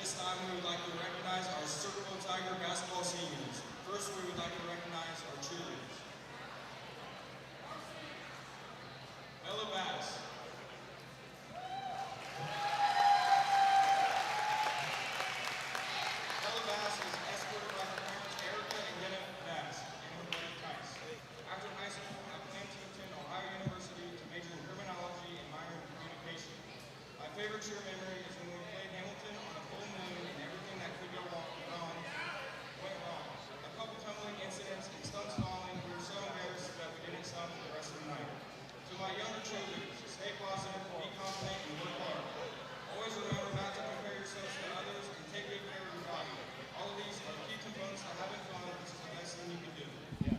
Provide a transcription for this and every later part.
this time, we would like to recognize our Circleville Tiger basketball seniors. First, we would like to recognize our cheerleaders. Ella Bass. Ella Bass is escorted by her parents, Erica and Jenna Bass, and her brother Tice. After high school, I plan to attend Ohio University to major in criminology and minor in communication. My favorite cheer memory is when we played Hamilton on a full moon and everything that could go wrong went wrong. A couple tumbling incidents and stunts falling, we were so embarrassed that we didn't stop for the rest of the night. To my younger cheerleaders, stay positive, be confident, and work hard. Always remember not to compare yourselves to others and take good care of your body. All of these are key components to having fun, which is the best thing you can do.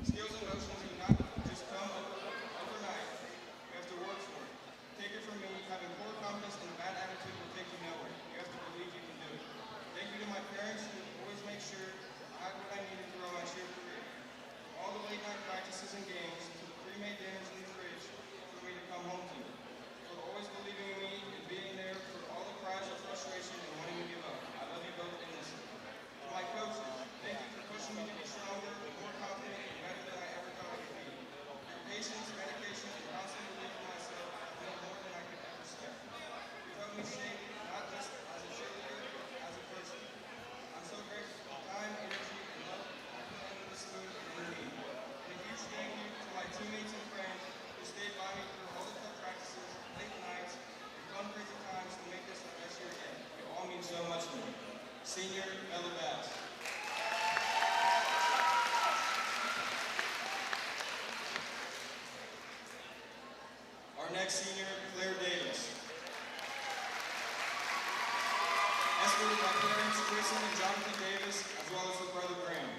Skills and motions do not just come overnight. You have to work for it. Take it from me, having poor confidence and a bad attitude will take you nowhere. You have to believe you can do it. Thank you to my parents who always make sure I had what I needed throughout my cheer career. From all the late night practices and games to the pre-made dinners in the fridge for me to come home to. For always believing in me and being there for all the cries of frustration and wanting to give up. I love you both endlessly. To my coaches, thank you for pushing me to be stronger, more confident, and better than I ever thought I could be. Your patience, dedication, and constant belief in myself have been more than I could ever expect. You've helped me shape not just as a cheerleader, but as a person. I'm so grateful for the time, energy, and love you put into this team and in me. And a huge thank you to my teammates and friends who stayed by me through all the tough practices, late nights, and fun crazy times to make this the best year yet. You all mean so much to me. Senior Ella Bass. Our next senior, Claire Davis. Escorted by parents Kristen and Jonathan Davis, as well as her brother Graham.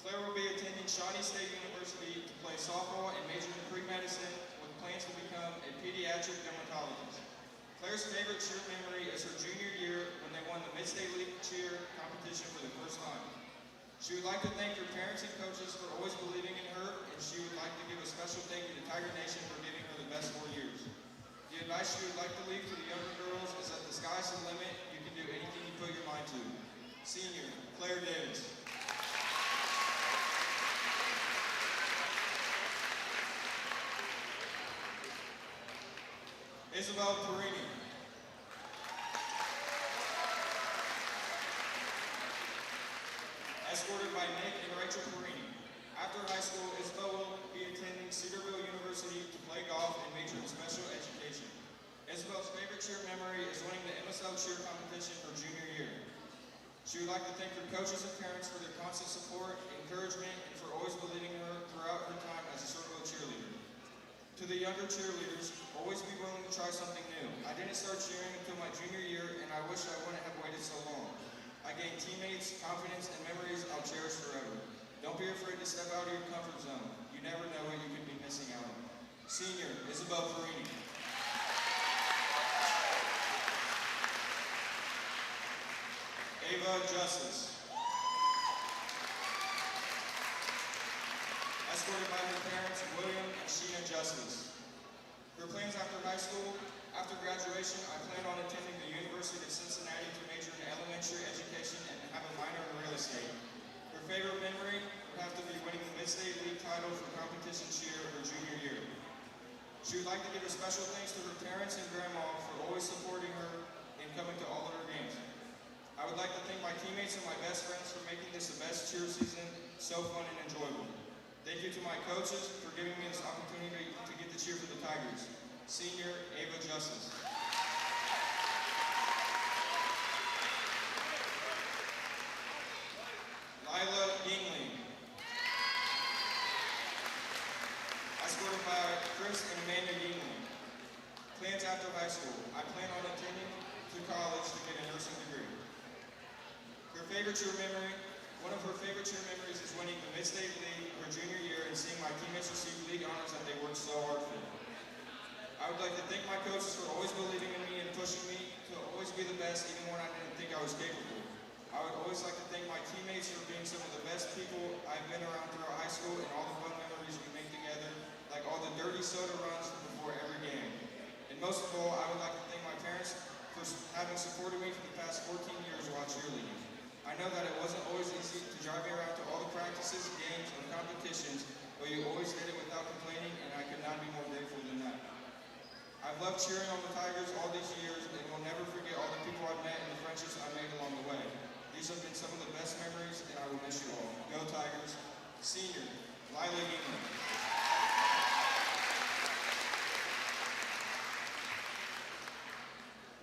Claire will be attending Shawnee State University to play softball and major in pre-medicine with plans to become a pediatric dermatologist. Claire's favorite cheer memory is her junior year when they won the Mid-State League cheer competition for the first time. She would like to thank her parents and coaches for always believing in her, and she would like to give a special thank you to Tiger Nation for giving her the best 4 years. The advice she would like to leave to the younger girls is that the sky's the limit. You can do anything you put your mind to. Senior, Claire Davis. Isabel Perini. Escorted by Nick and Rachel Perini. After high school, Isabel will be attending Circleville University to play golf and major in special education. Isabel's favorite cheer memory is winning the MSL cheer competition for junior year. She would like to thank her coaches and parents for their constant support, encouragement, and for always believing in her throughout her time as a Circleville cheerleader. To the younger cheerleaders, always be willing to try something new. I didn't start cheering until my junior year, and I wish I wouldn't have waited so long. I gained teammates, confidence, and memories I'll cherish forever. Don't be afraid to step out of your comfort zone. You never know what you could be missing out on. Senior, Isabel Perini. Ava Justice. Escorted by her parents, William and Sheena Justice. Her plans after high school: after graduation, I plan on attending the University of Cincinnati to major in elementary education and have a minor in real estate. Her favorite memory would have to be winning the Mid-State League title for competition cheer her junior year. She would like to give a special thanks to her parents and grandma for always supporting her and coming to all of her games. I would like to thank my teammates and my best friends for making this the best cheer season so fun and enjoyable. Thank you to my coaches for giving me this opportunity to get to cheer for the Tigers. Senior, Ava Justice. Lila Yingling. Escorted by Chris and Amanda Yingling. Plans after high school: I plan on attending to college to get a nursing degree. Her favorite cheer memory: one of her favorite cheer memories is winning the Mid-State League her junior year and seeing my teammates receive league honors that they worked so hard for. I would like to thank my coaches for always believing in me and pushing me to always be the best even when I didn't think I was capable. I would always like to thank my teammates for being some of the best people I've been around throughout high school and all the fun memories we make together, like all the dirty soda runs before every game. And most of all, I would like to thank my parents for having I know that it wasn't always easy to drive me around to all the practices, games, or competitions, but you always did it without complaining, and I could not be more grateful than that. I've loved cheering on the Tigers all these years, and will never forget all the people I've met and the friendships I made along the way. These have been some of the best memories, and I will miss you all. Go Tigers. Senior, Lila England.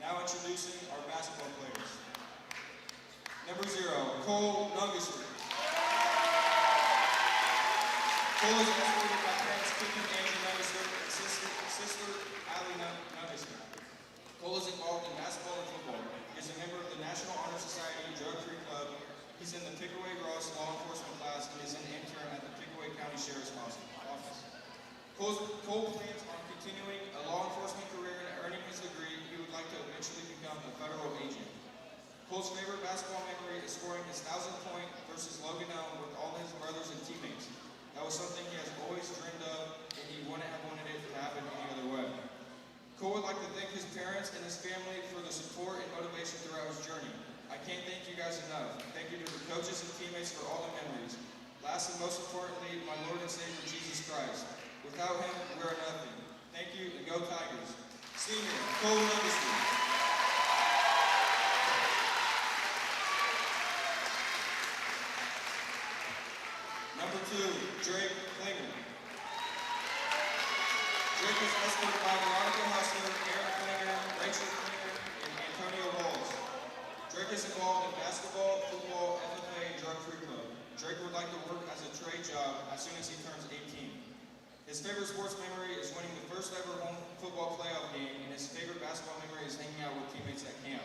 Now introducing our basketball players. Number 0, Cole Nungesser. Cole is escorted by parents Cookie Angie Nungesser and sister Allie Nungesser. Cole is involved in basketball and football. He is a member of the National Honor Society Drug-Free Club. He's in the Pickaway-Ross Law Enforcement class and is an intern at the Pickaway County Sheriff's Office. Cole plans on continuing a law enforcement career and earning his degree. He would like to eventually become a federal agent. Cole's favorite basketball memory is scoring his 1,000th point versus Logan Elm with all his brothers and teammates. That was something he has always dreamed of, and he wouldn't have wanted it to happen any other way. Cole would like to thank his parents and his family for the support and motivation throughout his journey. I can't thank you guys enough. Thank you to the coaches and teammates for all the memories. Last and most importantly, my Lord and Savior, Jesus Christ. Without him, we are nothing. Thank you, and go Tigers. Senior, Cole Nungesser. Number 2, Drake Klinger. Drake is escorted by Veronica Hustler, Aaron Klinger, Rachel Klinger, and Antonio Walls. Drake is involved in basketball, football, FFA, and drug-free club. Drake would like to work as a trade job as soon as he turns 18. His favorite sports memory is winning the first ever home football playoff game, and his favorite basketball memory is hanging out with teammates at camp.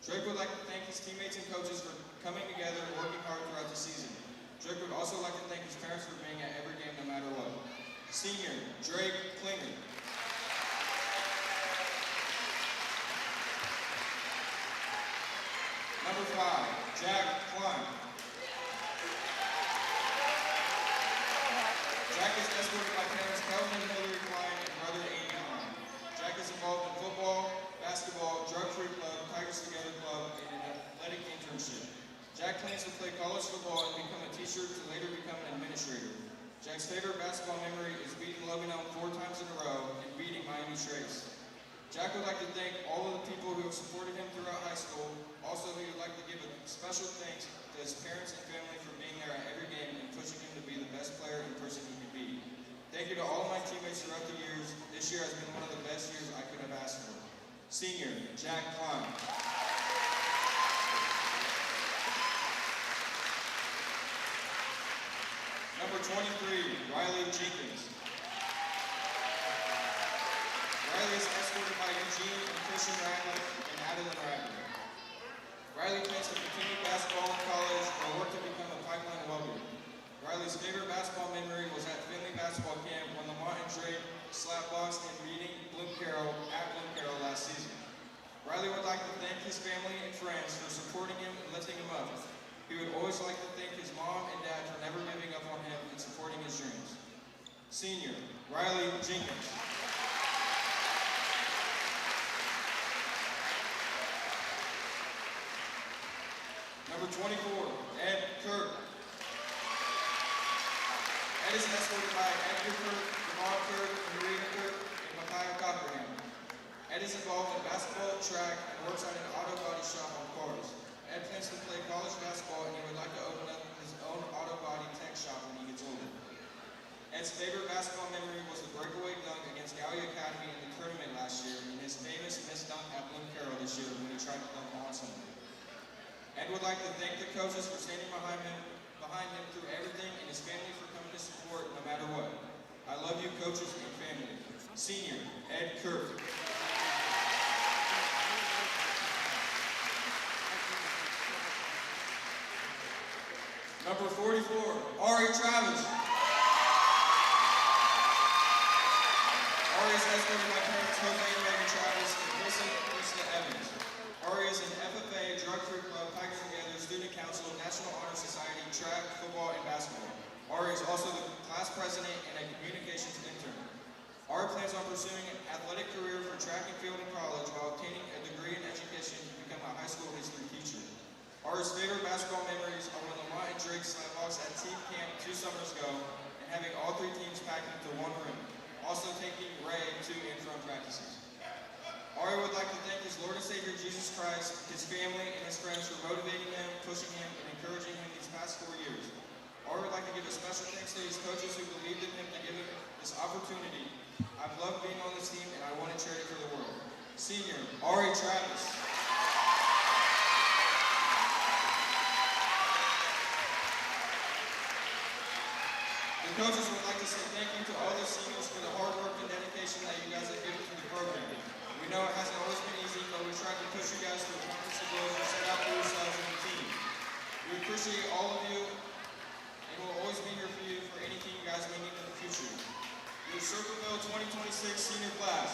Drake would like to thank his teammates and coaches for coming together and working hard throughout the season. Drake would also like to thank his parents for being at every game no matter what. Senior, Drake Klinger. Number 5, Jack Klein. Jack is escorted by parents Kelvin and Hillary Klein and brother Amy Klein. Jack is involved in football, basketball, drug-free club, Tigers Together Club, and an athletic internship. Jack plans to play college football and become a teacher to later become an administrator. Jack's favorite basketball memory is beating Logan Elm 4 times in a row and beating Miami Trace. Jack would like to thank all of the people who have supported him throughout high school. Also, he would like to give a special thanks to his parents and family for being there at every game and pushing him to be the best player and person he could be. Thank you to all of my teammates throughout the years. This year has been one of the best years I could have asked for. Senior, Jack Klein. Number 23, Riley Jenkins. Riley is escorted by Eugene and Christian Radcliffe and Adeline Radcliffe. Riley plans to continue basketball in college or work to become a pipeline welder. Riley's favorite basketball memory was at Finley basketball camp when Lamont and Drake slapboxed and beating Bloom Carroll at Bloom Carroll last season. Riley would like to thank his family and friends for supporting him and lifting him up. He would always like to thank his mom and dad for never giving up on him and supporting his dreams. Senior, Riley Jenkins. Number 24, Ed Kirk. Ed is escorted by Edgar Kirk, Jamal Kirk, Marina Kirk, and Micaiah Cockerham. Ed is involved in basketball, track, and works at an auto body shop on cars. Ed plans to play college basketball and he would like to open up his own auto body tech shop when he gets older. Ed's favorite basketball memory was the breakaway dunk against Gallia Academy in the tournament last year and his famous missed dunk at Bloom Carroll this year when he tried to dunk on someone. Ed would like to thank the coaches for standing behind him through everything and his family for coming to support no matter what. I love you, coaches and family. Senior, Ed Kirk. Number 44, Ari Travis. Ari is escorted by parents Jose and Megan Travis and Krista Evans. Ari is an FFA, drug-free club, Tigers Together, student council, National Honor Society, track, football, and basketball. Ari is also the class president and a communications intern. Ari plans on pursuing an athletic career for track and field in college while obtaining a degree in education to become a high school history teacher. Ari's favorite basketball his family, and his friends for motivating him, pushing him, and encouraging him these past 4 years. I would like to give a special thanks to his coaches who believed in him and gave him this opportunity. I've loved being on this team, and I want to trade it for the world. Senior, Ari Travis. The coaches would like to say thank you to all the seniors for the hard work and dedication that you guys have given to the program. We know it hasn't always been easy, but we tried to push you guys to accomplish the goals you set out for yourselves and the team. We appreciate all of you, and we'll always be here for you for anything you guys may need in the future. Your Circleville 2026 senior class.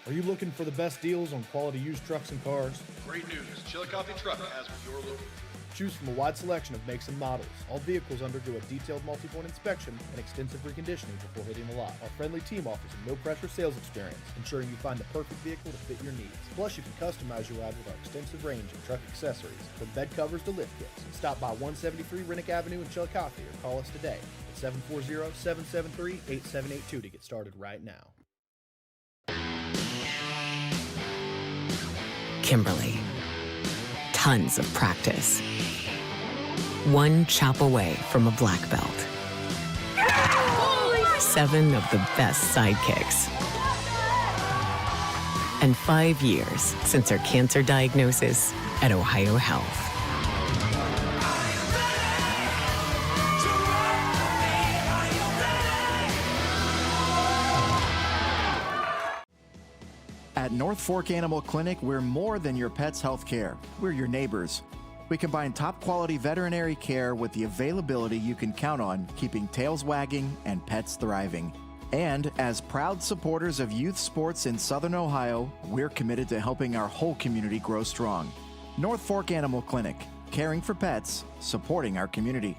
Are you looking for the best deals on quality used trucks and cars? Great news, Chillicothe Truck has what you're looking for. Choose from a wide selection of makes and models. All vehicles undergo a detailed multi-point inspection and extensive reconditioning before hitting the lot. Our friendly team offers a no-pressure sales experience, ensuring you find the perfect vehicle to fit your needs. Plus, you can customize your ride with our extensive range of truck accessories, from bed covers to lift kits. Stop by 173 Rennick Avenue in Chillicothe or call us today at 740-773-8782 to get started right now. Kimberly. Tons of practice. One chop away from a black belt. 7 of the best sidekicks. And 5 years since her cancer diagnosis at Ohio Health. At North Fork Animal Clinic, we're more than your pet's health care. We're your neighbors. We combine top quality veterinary care with the availability you can count on, keeping tails wagging and pets thriving. And as proud supporters of youth sports in Southern Ohio, we're committed to helping our whole community grow strong. North Fork Animal Clinic, caring for pets, supporting our community.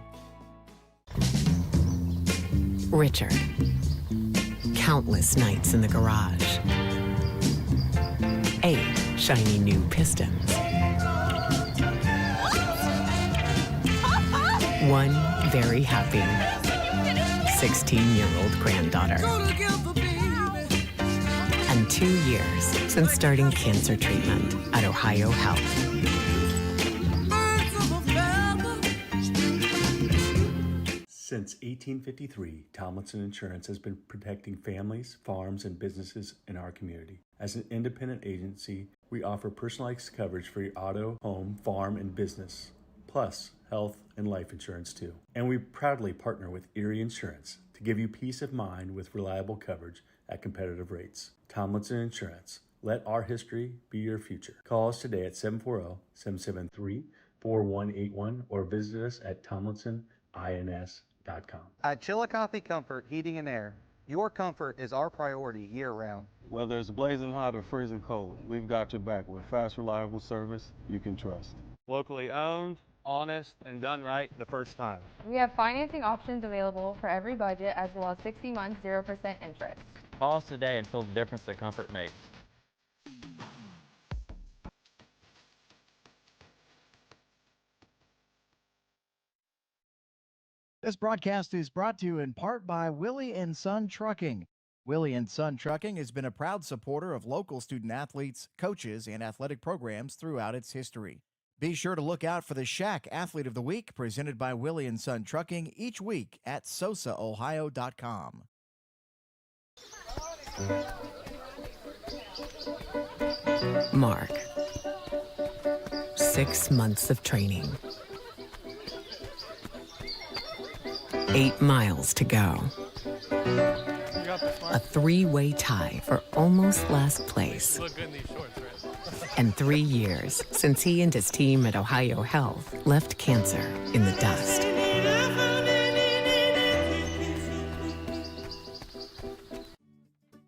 Richard. Countless nights in the garage. 8 shiny new pistons. 1 very happy 16-year-old granddaughter. And 2 years since starting cancer treatment at Ohio Health. Since 1853, Tomlinson Insurance has been protecting families, farms, and businesses in our community. As an independent agency, we offer personalized coverage for your auto, home, farm, and business, plus health and life insurance too. And we proudly partner with Erie Insurance to give you peace of mind with reliable coverage at competitive rates. Tomlinson Insurance. Let our history be your future. Call us today at 740-773-4181 or visit us at tomlinsonins.com. At Chillicothe Comfort Heating and Air, your comfort is our priority year-round. Whether it's blazing hot or freezing cold, we've got your back with fast, reliable service you can trust. Locally owned, honest, and done right the first time. We have financing options available for every budget, as well as 60 months, 0% interest. Call us today and feel the difference that comfort makes. This broadcast is brought to you in part by Willie & Son Trucking. Willie & Son Trucking has been a proud supporter of local student athletes, coaches, and athletic programs throughout its history. Be sure to look out for the Shack Athlete of the Week presented by Willie & Son Trucking each week at SOSAOhio.com. Mark. 6 months of training. 8 miles to go. A 3-way tie for almost last place. And 3 years since he and his team at Ohio Health left cancer in the dust.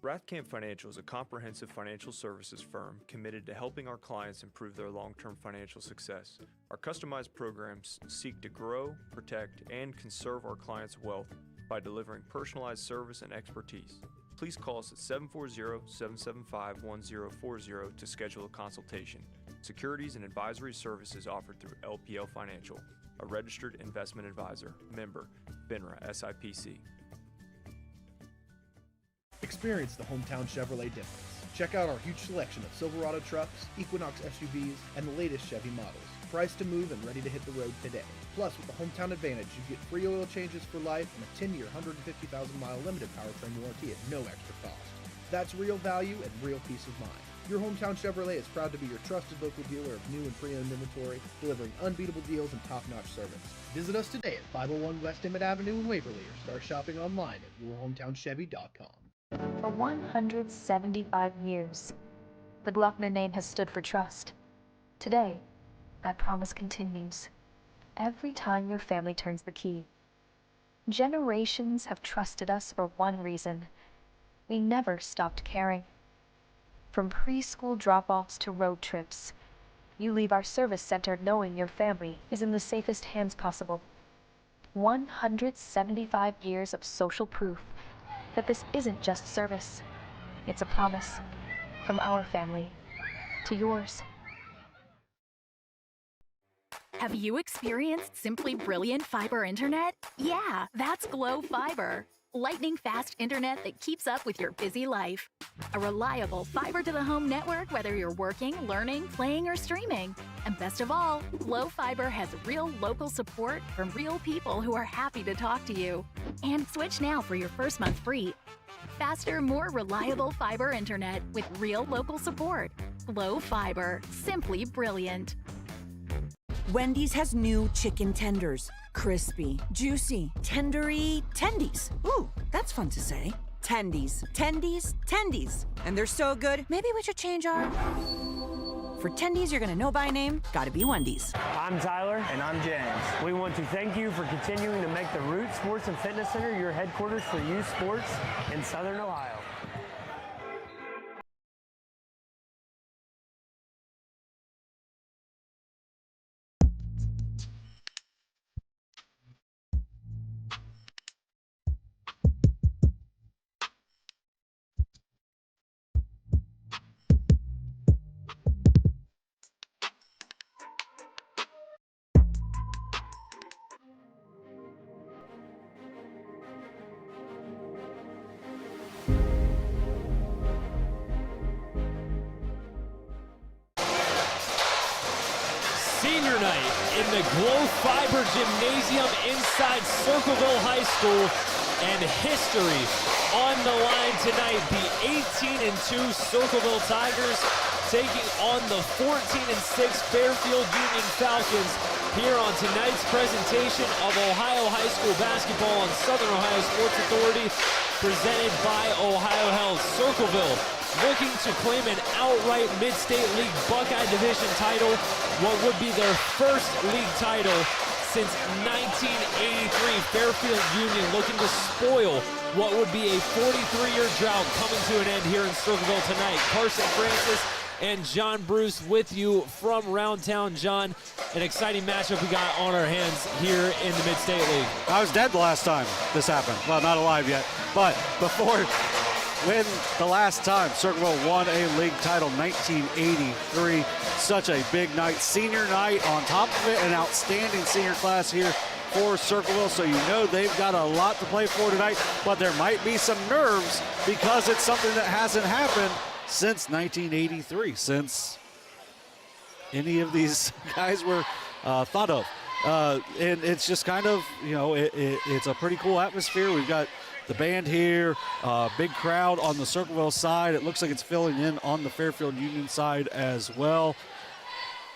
Rathkamp Financial is a comprehensive financial services firm committed to helping our clients improve their long-term financial success. Our customized programs seek to grow, protect, and conserve our clients' wealth by delivering personalized service and expertise. Please call us at 740-775-1040 to schedule a consultation. Securities and advisory services offered through LPL Financial, a registered investment advisor, member, FINRA SIPC. Experience the hometown Chevrolet difference. Check out our huge selection of Silverado trucks, Equinox SUVs, and the latest Chevy models. Priced to move and ready to hit the road today. Plus, with the Hometown Advantage, you get free oil changes for life and a 10-year, 150,000-mile limited powertrain warranty at no extra cost. That's real value and real peace of mind. Your Hometown Chevrolet is proud to be your trusted local dealer of new and pre-owned inventory, delivering unbeatable deals and top-notch service. Visit us today at 501 West Emmett Avenue in Waverly or start shopping online at yourhometownschevy.com. For 175 years, the Glockner name has stood for trust. Today, that promise continues. Every time your family turns the key. Generations have trusted us for one reason. We never stopped caring. From preschool drop-offs to road trips, you leave our service center knowing your family is in the safest hands possible. 175 years of social proof that this isn't just service. It's a promise from our family to yours. Have you experienced simply brilliant fiber internet? Yeah, that's Glow Fiber. Lightning fast internet that keeps up with your busy life. A reliable fiber-to-the-home network whether you're working, learning, playing, or streaming. And best of all, Glow Fiber has real local support from real people who are happy to talk to you. And switch now for your first month free. Faster, more reliable fiber internet with real local support. Glow Fiber, simply brilliant. Wendy's has new chicken tenders. Crispy, juicy, tendery, tendies. Ooh, that's fun to say. Tendies, tendies, tendies. And they're so good, maybe we should change our... For tendies you're gonna know by name, gotta be Wendy's. I'm Tyler. And I'm James. We want to thank you for continuing to make the Root Sports and Fitness Center your headquarters for youth sports in Southern Ohio. Senior night in the Glow Fiber Gymnasium inside Circleville High School, and history on the line tonight. The 18-2 Circleville Tigers taking on the 14-6 Fairfield Union Falcons here on tonight's presentation of Ohio High School basketball on Southern Ohio Sports Authority, presented by Ohio Health. Circleville looking to claim an outright Mid-State League Buckeye Division title, what would be their first league title since 1983. Fairfield Union looking to spoil what would be a 43-year drought coming to an end here in Circleville tonight. Carson Francis and John Bruce with you from Round Town. John, an exciting matchup we got on our hands here in the Mid-State League. I was dead the last time this happened. Well, not alive yet, but before... When the last time Circleville won a league title, 1983. Such a big night, senior night. On top of it, an outstanding senior class here for Circleville, so you know they've got a lot to play for tonight, but there might be some nerves because it's something that hasn't happened since 1983, since any of these guys were thought of. And it's just kind of, you know, it's a pretty cool atmosphere. We've got the band here, big crowd on the Circleville side. It looks like it's filling in on the Fairfield Union side as well.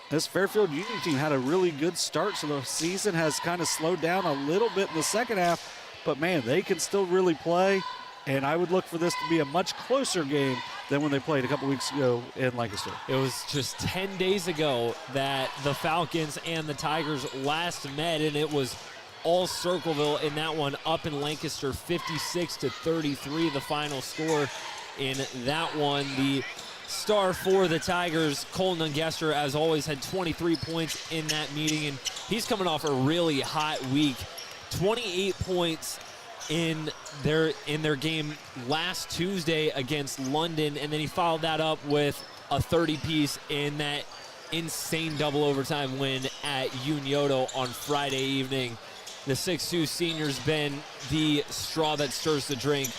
this Fairfield Union team had a really good start, so the season has kind of slowed down a little bit in the second half. But, man, they can still really play, and I would look for this to be a much closer game than when they played a couple weeks ago in Lancaster. It was just 10 days ago that the Falcons and the Tigers last met, and it was all Circleville in that one, up in Lancaster, 56-33, the final score in that one. The star for the Tigers, Cole Nungester, as always, had 23 points in that meeting, and he's coming off a really hot week. 28 points in their game last Tuesday against London, and then he followed that up with a 30-piece in that insane double overtime win at Unioto on Friday evening. The 6'2 senior's been the straw that stirs the drink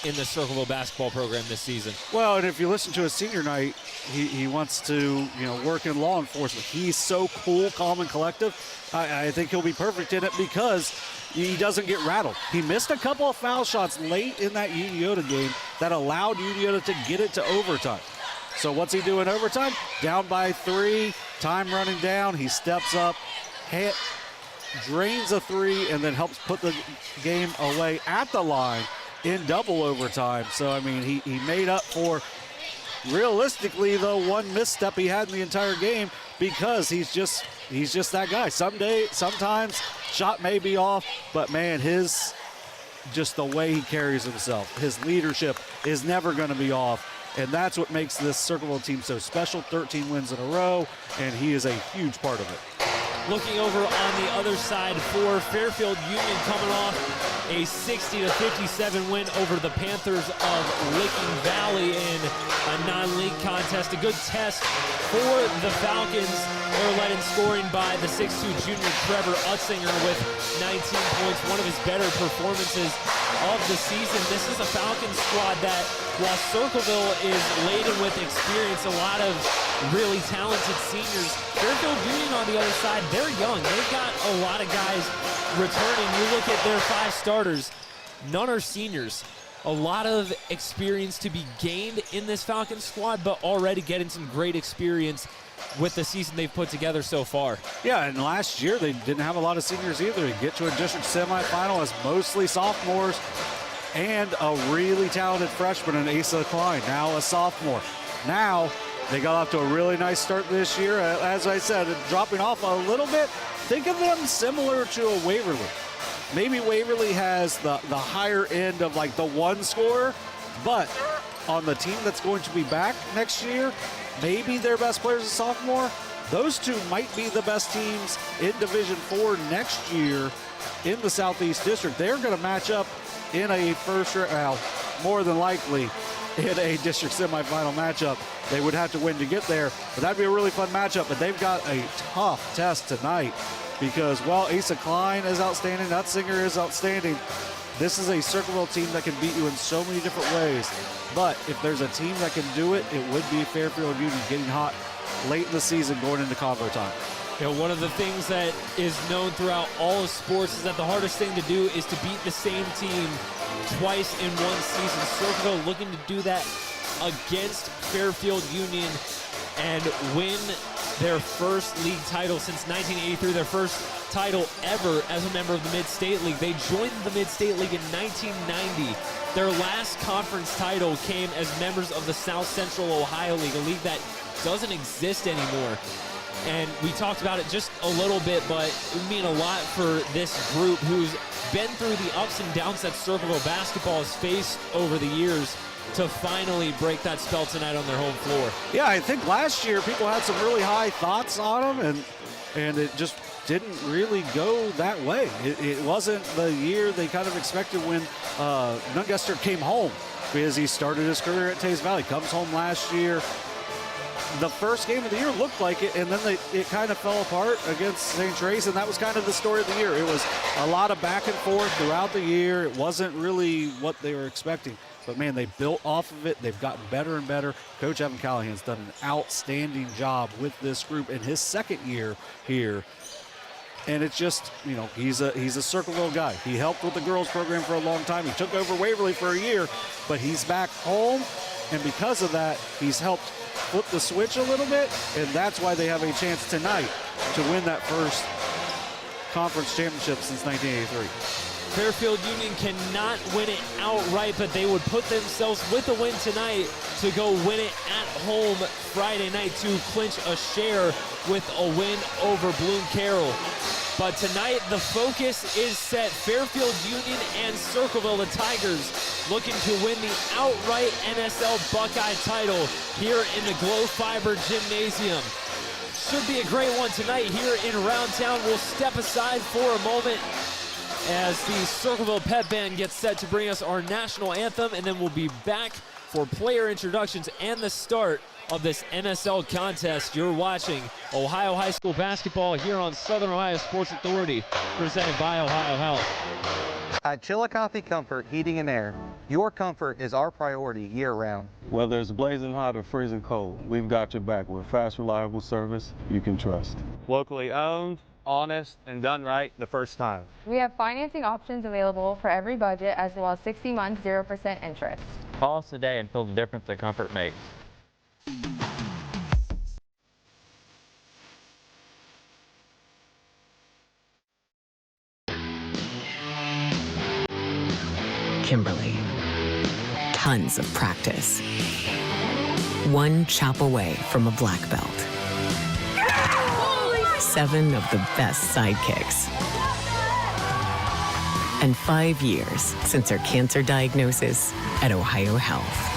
in the Circleville basketball program this season. Well, and if you listen to his senior night, he wants to, work in law enforcement. He's so cool, calm, and collective. I think he'll be perfect in it because he doesn't get rattled. He missed a couple of foul shots late in that Unioto game that allowed Unioto to get it to overtime. So what's he doing overtime? Down by 3, time running down. He steps up, drains a 3, and then helps put the game away at the line in double overtime. So, I mean, he made up for, realistically, the one misstep he had in the entire game because he's just that guy. Sometimes shot may be off, but, man, just the way he carries himself, his leadership is never going to be off. And that's what makes this Circleville team so special. 13 wins in a row, and he is a huge part of it. Looking over on the other side for Fairfield Union, coming off a 60-57 win over the Panthers of Licking Valley in a non-league contest. A good test for the Falcons. They were led in scoring by the 6'2 junior Trevor Utzinger with 19 points, one of his better performances of the season. This is a Falcons squad that, while Circleville is laden with experience, a lot of really talented seniors, Fairfield Union on the other side, they're young. They've got a lot of guys returning. You look at their 5 starters, none are seniors. A lot of experience to be gained in this Falcons squad, but already getting some great experience with the season they've put together so far. Yeah, and last year they didn't have a lot of seniors either. They get to a district semifinal as mostly sophomores and a really talented freshman in Asa Klein, now a sophomore. Now they got off to a really nice start this year. As I said, dropping off a little bit. Think of them similar to a Waverly. Maybe Waverly has the higher end of like the one scorer, but on the team that's going to be back next year, maybe their best player is a sophomore. Those two might be the best teams in Division 4 next year in the Southeast District. They're going to match up in a more than likely in a district semifinal matchup. They would have to win to get there, but that'd be a really fun matchup. But they've got a tough test tonight because, well, Asa Klein is outstanding, Utzinger is outstanding. This is a Circleville team that can beat you in so many different ways. But if there's a team that can do it, it would be Fairfield Union getting hot late in the season going into convo time. One of the things that is known throughout all of sports is that the hardest thing to do is to beat the same team twice in one season. Circleville looking to do that against Fairfield Union and win their first league title since 1983, their first title ever as a member of the Mid-State League. They joined the Mid-State League in 1990. Their last conference title came as members of the South Central Ohio League, a league that doesn't exist anymore. And we talked about it just a little bit, but it would mean a lot for this group who's been through the ups and downs that Circleville basketball has faced over the years to finally break that spell tonight on their home floor. Yeah, I think last year people had some really high thoughts on them, and it just didn't really go that way. It wasn't the year they kind of expected when Nungester came home, because he started his career at Tays Valley, comes home last year. The first game of the year looked like it, and then it kind of fell apart against St. Trace, and that was kind of the story of the year. It was a lot of back and forth throughout the year. It wasn't really what they were expecting. But, man, they built off of it. They've gotten better and better. Coach Evan Callahan's done an outstanding job with this group in his second year here. And it's just, he's a Circleville guy. He helped with the girls program for a long time. He took over Waverly for a year, but he's back home. And because of that, he's helped flip the switch a little bit, and that's why they have a chance tonight to win that first conference championship since 1983. Fairfield Union cannot win it outright, but they would put themselves with a win tonight to go win it at home Friday night to clinch a share with a win over Bloom Carroll. But tonight, the focus is set. Fairfield Union and Circleville, the Tigers, looking to win the outright MSL-Buckeye title here in the Glow Fiber Gymnasium. Should be a great one tonight here in Round Town. We'll step aside for a moment as the Circleville Pep Band gets set to bring us our national anthem, and then we'll be back for player introductions and the start of this MSL contest. You're watching Ohio High School basketball here on Southern Ohio Sports Authority, presented by Ohio Health. At Chillicothe Comfort Heating and Air, your comfort is our priority year-round. Whether it's blazing hot or freezing cold, we've got your back with fast, reliable service you can trust. Locally owned, honest, and done right the first time. We have financing options available for every budget, as well as 60 months, 0% interest. Call us today and feel the difference that comfort makes. Kimberly. Tons of practice. One chop away from a black belt. 7 of the best sidekicks. And 5 years since her cancer diagnosis at Ohio Health.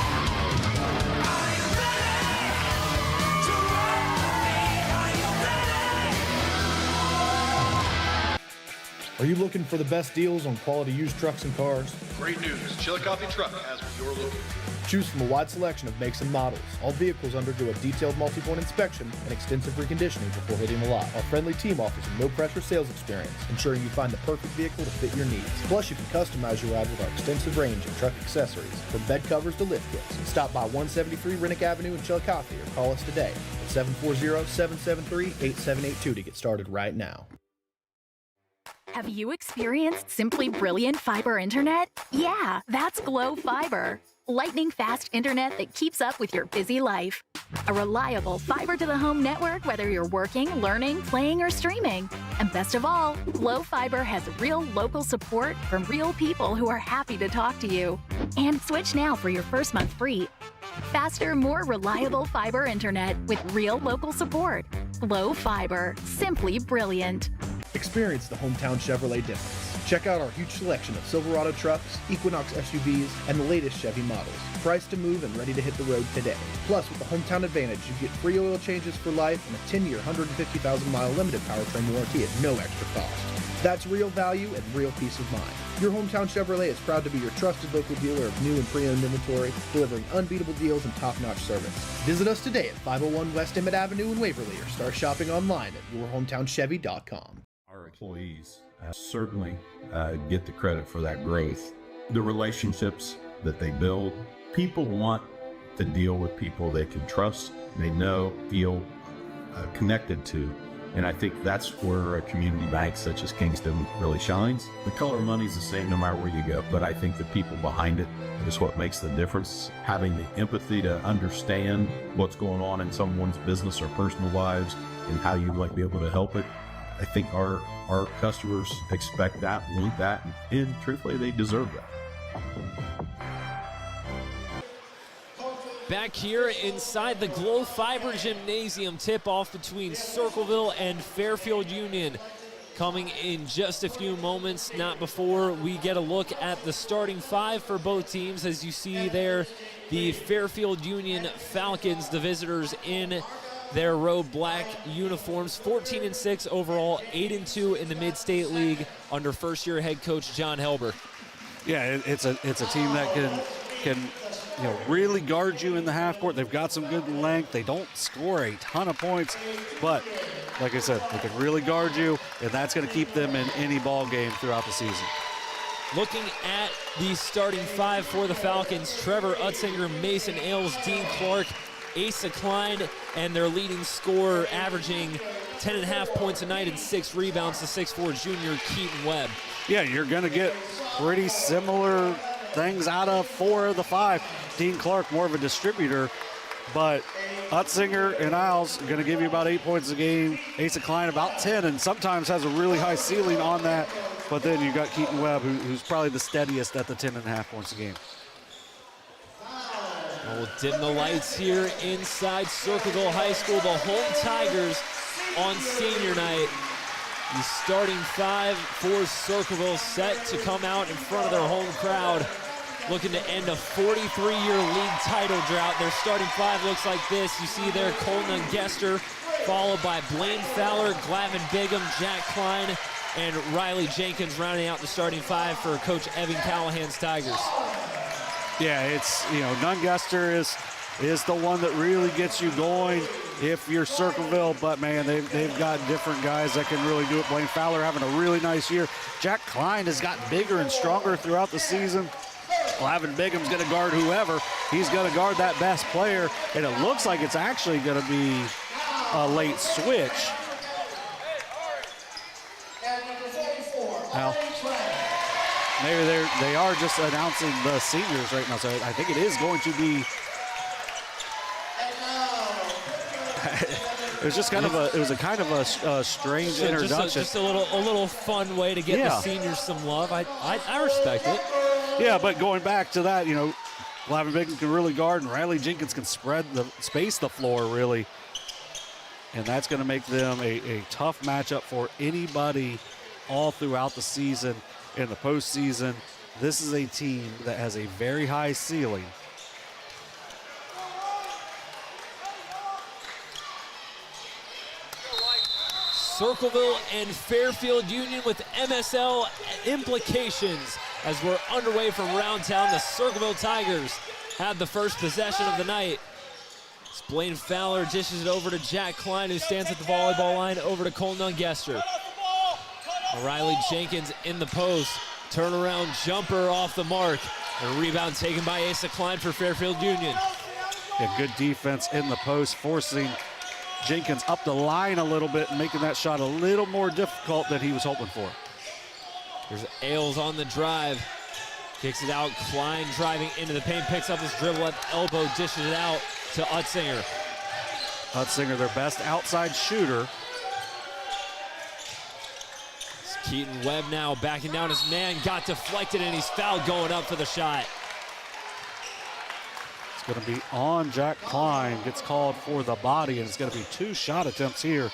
Are you looking for the best deals on quality used trucks and cars? Great news. Chillicothe Truck has what you're looking for. Choose from a wide selection of makes and models. All vehicles undergo a detailed multi-point inspection and extensive reconditioning before hitting the lot. Our friendly team offers a no-pressure sales experience, ensuring you find the perfect vehicle to fit your needs. Plus, you can customize your ride with our extensive range of truck accessories, from bed covers to lift kits. Stop by 173 Rennick Avenue in Chillicothe or call us today at 740-773-8782 to get started right now. Have you experienced simply brilliant fiber internet? Yeah, that's Glow Fiber. Lightning fast internet that keeps up with your busy life. A reliable fiber-to-the-home network, whether you're working, learning, playing, or streaming. And best of all, Glow Fiber has real local support from real people who are happy to talk to you. And switch now for your first month free. Faster, more reliable fiber internet with real local support. Glow Fiber, simply brilliant. Experience the hometown Chevrolet difference. Check out our huge selection of Silverado trucks, Equinox SUVs, and the latest Chevy models. Priced to move and ready to hit the road today. Plus, with the Hometown Advantage, you get free oil changes for life and a 10-year, 150,000-mile limited powertrain warranty at no extra cost. That's real value and real peace of mind. Your Hometown Chevrolet is proud to be your trusted local dealer of new and pre-owned inventory, delivering unbeatable deals and top-notch service. Visit us today at 501 West Emmett Avenue in Waverly, or start shopping online at yourhometownchevy.com. Our employees certainly get the credit for that growth. The relationships that they build, people want to deal with people they can trust, they know, feel connected to. And I think that's where a community bank such as Kingston really shines. The color of money is the same no matter where you go, but I think the people behind it is what makes the difference. Having the empathy to understand what's going on in someone's business or personal lives and how you might be able to help it. I think our customers expect that, want that, and truthfully, they deserve that. Back here inside the Glow Fiber Gymnasium, tip-off between Circleville and Fairfield Union coming in just a few moments, not before we get a look at the starting 5 for both teams. As you see there, the Fairfield Union Falcons, the visitors in their road black uniforms, 14-6 overall, 8-2 in the Mid-State League under first-year head coach John Helber. Yeah, it's a team that can really guard you in the half court. They've got some good length. They don't score a ton of points, but like I said, they can really guard you, and that's going to keep them in any ball game throughout the season. Looking at the starting 5 for the Falcons, Trevor Utzinger, Mason Ailes, Dean Clark, Asa Klein, and their leading scorer averaging 10.5 points a night and 6 rebounds, the 6'4" junior Keaton Webb. Yeah, you're going to get pretty similar things out of 4 of the 5. Dean Clark, more of a distributor, But Utzinger and Isles are going to give you about 8 points a game. Asa Klein about 10, and sometimes has a really high ceiling on that. But then you got Keaton Webb, who's probably the steadiest at the 10.5 points a game. We'll dim the lights here inside Circleville High School. The home Tigers on senior night. The starting 5 for Circleville set to come out in front of their home crowd, looking to end a 43-year league title drought. Their starting 5 looks like this. You see there Cole Nungester, followed by Blaine Fowler, Glavin Bigham, Jack Klein, and Riley Jenkins rounding out the starting 5 for Coach Evan Callahan's Tigers. Yeah, it's, Nungester is the one that really gets you going if you're Circleville, but man, they've got different guys that can really do it. Blaine Fowler having a really nice year. Jack Klein has gotten bigger and stronger throughout the season. Glavin Bigham's going to guard whoever. He's going to guard that best player, and it looks like it's actually going to be a late switch. Well, maybe they are just announcing the seniors right now, so I think it is going to be. It was just kind of a strange introduction. Just a little fun way to get the seniors some love. I respect it. Yeah, but going back to that, Glavin Bigham can really guard, and Riley Jenkins can space the floor really, and that's going to make them a tough matchup for anybody all throughout the season. In the postseason, this is a team that has a very high ceiling. Circleville and Fairfield Union with MSL implications as we're underway from Roundtown. The Circleville Tigers have the first possession of the night. Blaine Fowler dishes it over to Jack Klein, who stands at the volleyball line, over to Cole Nungester. Riley Jenkins in the post. Turnaround jumper off the mark. A rebound taken by Asa Klein for Fairfield Union. Yeah, good defense in the post, forcing Jenkins up the line a little bit and making that shot a little more difficult than he was hoping for. There's Ailes on the drive. Kicks it out. Klein driving into the paint, picks up his dribble at the elbow, dishes it out to Utzinger. Utzinger, their best outside shooter. It's Keaton Webb now backing down his man, got deflected, and he's fouled going up for the shot. It's going to be on Jack Klein, gets called for the body, and it's going to be 2 shot attempts here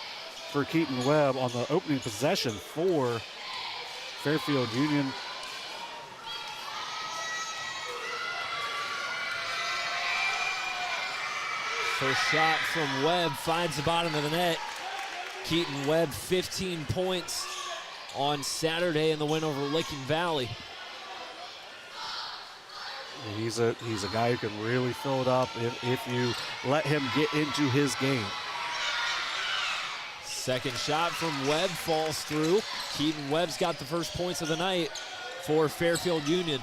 for Keaton Webb on the opening possession for Fairfield Union. First shot from Webb finds the bottom of the net. Keaton Webb, 15 points on Saturday in the win over Licking Valley. He's a guy who can really fill it up if you let him get into his game. Second shot from Webb falls through. Keaton Webb's got the first points of the night for Fairfield Union.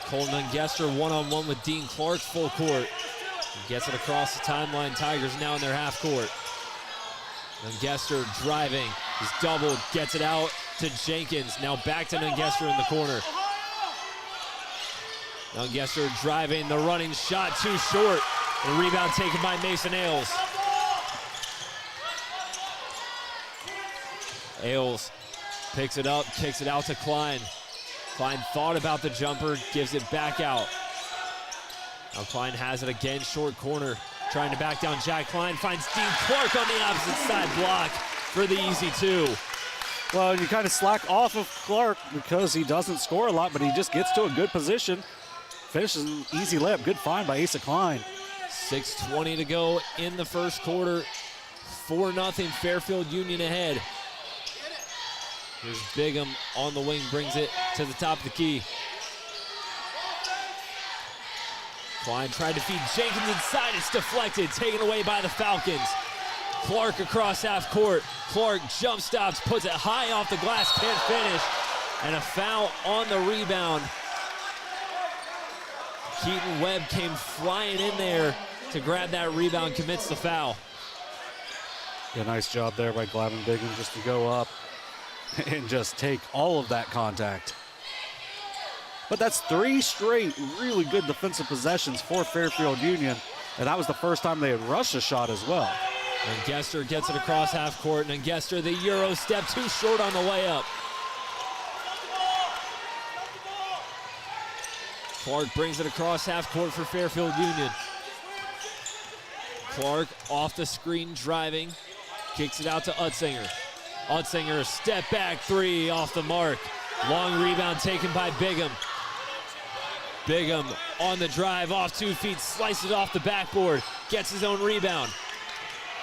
Cole Nungester one-on-one with Dean Clark, full court. He gets it across the timeline. Tigers now in their half court. Nungester driving. He's doubled, gets it out to Jenkins. Now back to Nungester in the corner. Nungester driving, the running shot too short. The rebound taken by Mason Ailes. Ailes picks it up, kicks it out to Klein. Klein thought about the jumper, gives it back out. Now Klein has it again, short corner. Trying to back down Jack Klein, finds Dean Clark on the opposite side, block for the easy 2. Well, you kind of slack off of Clark because he doesn't score a lot, but he just gets to a good position. Finishes an easy layup, good find by Asa Klein. 6:20 to go in the first quarter. 4-0 Fairfield Union ahead. Here's Bigham on the wing, brings it to the top of the key. Klein tried to feed Jenkins inside, it's deflected, taken away by the Falcons. Clark across half court. Clark jump stops, puts it high off the glass, can't finish. And a foul on the rebound. Keaton Webb came flying in there to grab that rebound, commits the foul. Yeah, nice job there by Glavin Bigham just to go up and just take all of that contact. But that's 3 straight really good defensive possessions for Fairfield Union, and that was the first time they had rushed a shot as well. And Gester gets it across half court, and Gester, the Euro step, too short on the layup. Clark brings it across half court for Fairfield Union. Clark off the screen driving, kicks it out to Utzinger. Utzinger, step back 3 off the mark. Long rebound taken by Bigham. Bigham on the drive, off 2 feet, slices off the backboard, gets his own rebound.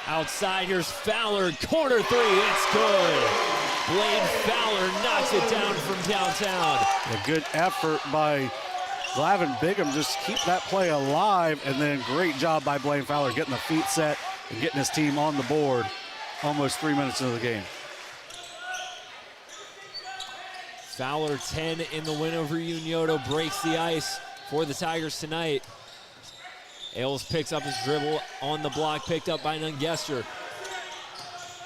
Outside, here's Fowler, corner 3, it's good. Blaine Fowler knocks it down from downtown. A good effort by Glavin Bigham, just keep that play alive, and then great job by Blaine Fowler getting the feet set and getting his team on the board almost 3 minutes into the game. Fowler 10 in the win over Unioto, breaks the ice for the Tigers tonight. Ailes picks up his dribble on the block, picked up by Nungester.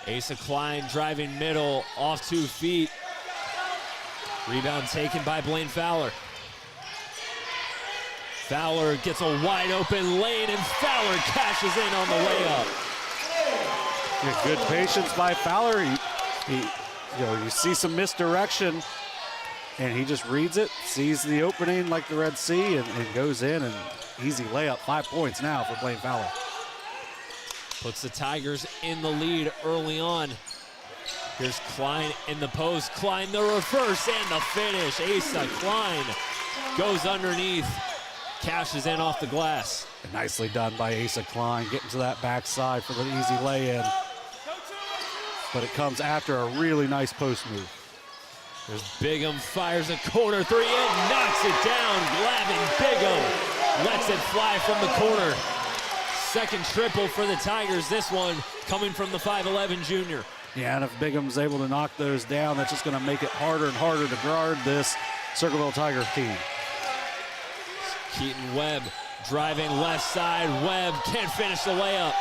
Asa Klein driving middle, off 2 feet. Rebound taken by Blaine Fowler. Fowler gets a wide open lane, and Fowler cashes in on the layup. Yeah, good patience by Fowler. You see some misdirection, and he just reads it, sees the opening like the Red Sea, and goes in, and easy layup. 5 points now for Blaine Fowler. Puts the Tigers in the lead early on. Here's Klein in the post. Klein the reverse and the finish. Asa Klein goes underneath, cashes in off the glass. And nicely done by Asa Klein, getting to that backside for the easy lay-in. But it comes after a really nice post move. There's Bigham, fires a corner 3 and knocks it down. Glavin Bigham lets it fly from the corner. Second triple for the Tigers, this one coming from the 5'11 junior. Yeah, and if Bigham's able to knock those down, that's just going to make it harder and harder to guard this Circleville Tiger team. Keaton Webb driving left side. Webb can't finish the layup.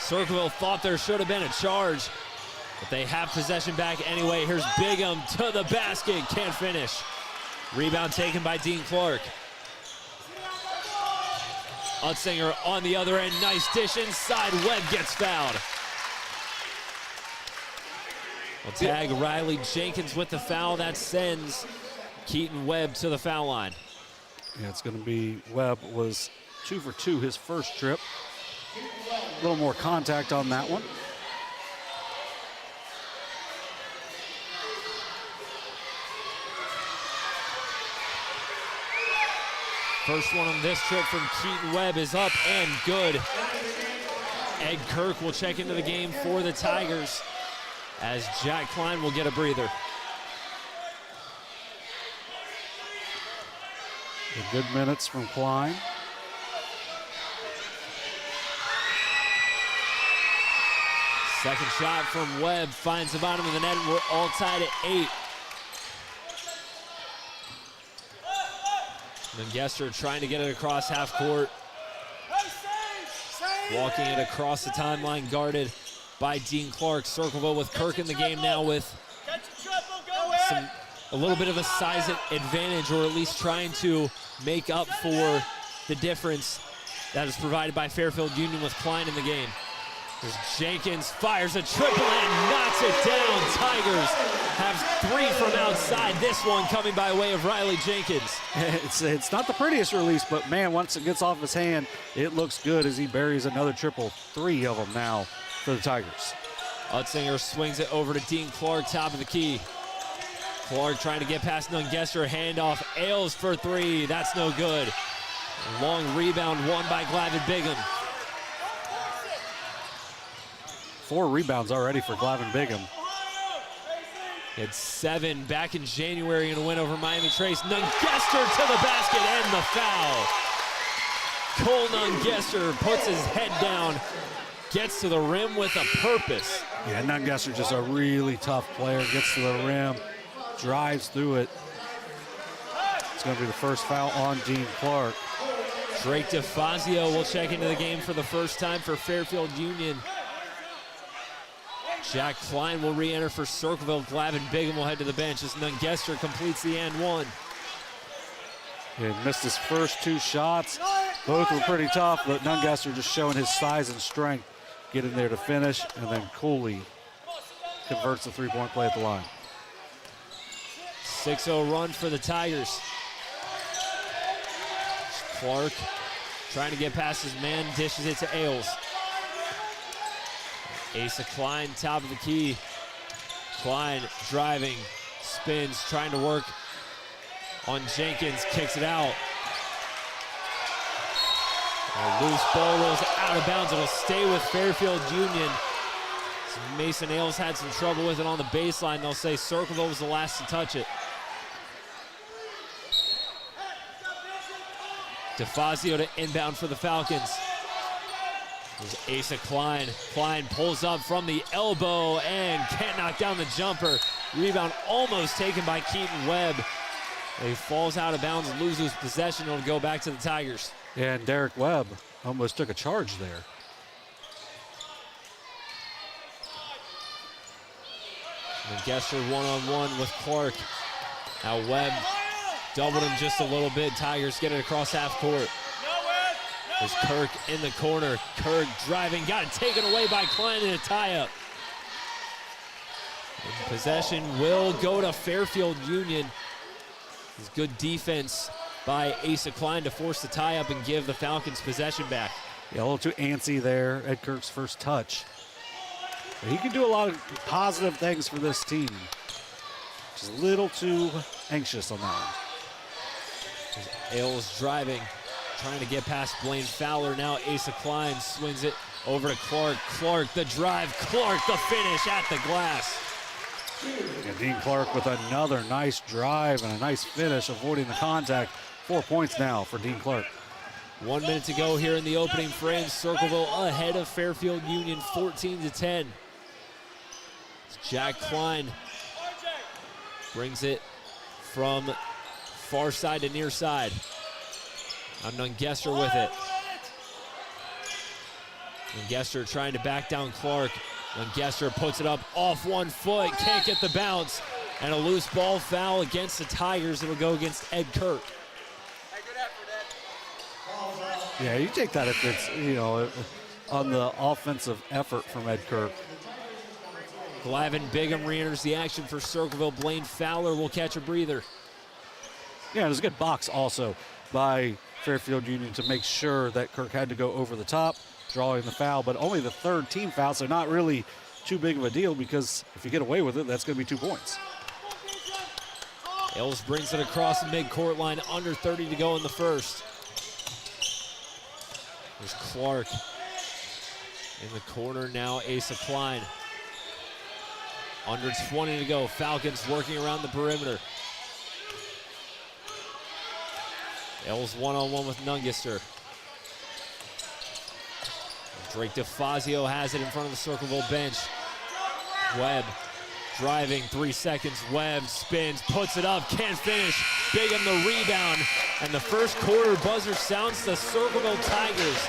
Circleville thought there should have been a charge, but they have possession back anyway. Here's Bigham to the basket, can't finish. Rebound taken by Dean Clark. Utzinger on the other end, nice dish inside. Webb gets fouled. We'll tag Riley Jenkins with the foul. That sends Keaton Webb to the foul line. Yeah, it's going to be Webb was 2 for 2 his first trip. A little more contact on that one. First one on this trip from Keaton Webb is up and good. Ed Kirk will check into the game for the Tigers as Jack Klein will get a breather. Good minutes from Klein. Second shot from Webb finds the bottom of the net, and we're all tied at 8. Nungester trying to get it across half court. Walking it across the timeline, guarded by Dean Clark. Circleville with Kirk in the game now with a little bit of a size advantage, or at least trying to make up for the difference that is provided by Fairfield Union with Klein in the game. There's Jenkins, fires a triple and knocks it down. Tigers have 3 from outside. This one coming by way of Riley Jenkins. It's not the prettiest release, but man, once it gets off his hand, it looks good as he buries another triple. 3 of them now for the Tigers. Utzinger swings it over to Dean Clark, top of the key. Clark trying to get past Nungester, handoff, Ailes for 3, that's no good. Long rebound won by Glavin Bigham. 4 rebounds already for Glavin Bigham. It's 7 back in January in a win over Miami Trace. Nungester to the basket and the foul. Cole Nungester puts his head down, gets to the rim with a purpose. Yeah, Nungester just a really tough player, gets to the rim, drives through it. It's going to be the first foul on Dean Clark. Drake DeFazio will check into the game for the first time for Fairfield Union. Jack Klein will re-enter for Circleville. Glavin Bigham will head to the bench as Nungester completes the and one. He missed his first 2 shots. Both were pretty tough, but Nungesser just showing his size and strength, getting there to finish, and then Cooley converts the 3-point play at the line. 6-0 run for the Tigers. Clark trying to get past his man, dishes it to Ailes. Asa Klein, top of the key. Klein driving, spins, trying to work on Jenkins, kicks it out. A loose ball rolls out of bounds. It'll stay with Fairfield Union. So Mason Ailes had some trouble with it on the baseline. They'll say Circleville was the last to touch it. DeFazio to inbound for the Falcons. There's Asa Klein. Klein pulls up from the elbow and can't knock down the jumper. Rebound almost taken by Keaton Webb. He falls out of bounds and loses possession. It'll go back to the Tigers. And Derek Webb almost took a charge there. And Gester one-on-one with Clark. Now Webb doubled him just a little bit. Tigers get it across half court. There's Kirk in the corner. Kirk driving, got it taken away by Klein in a tie-up. Possession will go to Fairfield Union. It's good defense by Asa Klein to force the tie-up and give the Falcons possession back. Yeah, a little too antsy there at Kirk's first touch. But he can do a lot of positive things for this team. Just a little too anxious on that one. Ailes driving, trying to get past Blaine Fowler. Now Asa Klein swings it over to Clark. Clark the drive, Clark the finish at the glass. And Dean Clark with another nice drive and a nice finish, avoiding the contact. 4 points now for Dean Clark. 1 minute to go here in the opening frame. Circleville ahead of Fairfield Union, 14-10. Jack Klein brings it from far side to near side. Nungesser with it. Nungesser trying to back down Clark. Nungesser puts it up off 1 foot, can't get the bounce, and a loose ball foul against the Tigers. It'll go against Ed Kirk. Yeah, you take that if it's, you know, on the offensive effort from Ed Kirk. Glavin Bigham re-enters the action for Circleville. Blaine Fowler will catch a breather. Yeah, there's a good box also by Fairfield Union to make sure that Kirk had to go over the top, drawing the foul, but only the 3rd team foul, so not really too big of a deal, because if you get away with it, that's going to be 2 points. Ailes brings it across the midcourt line, under 30 to go in the first. There's Clark in the corner now, Asa Klein. Under 20 to go, Falcons working around the perimeter. Ailes one-on-one with Nungesser. Drake DeFazio has it in front of the Circleville bench. Webb driving, 3 seconds. Webb spins, puts it up, can't finish. Bigham the rebound, and the first quarter buzzer sounds. The Circleville Tigers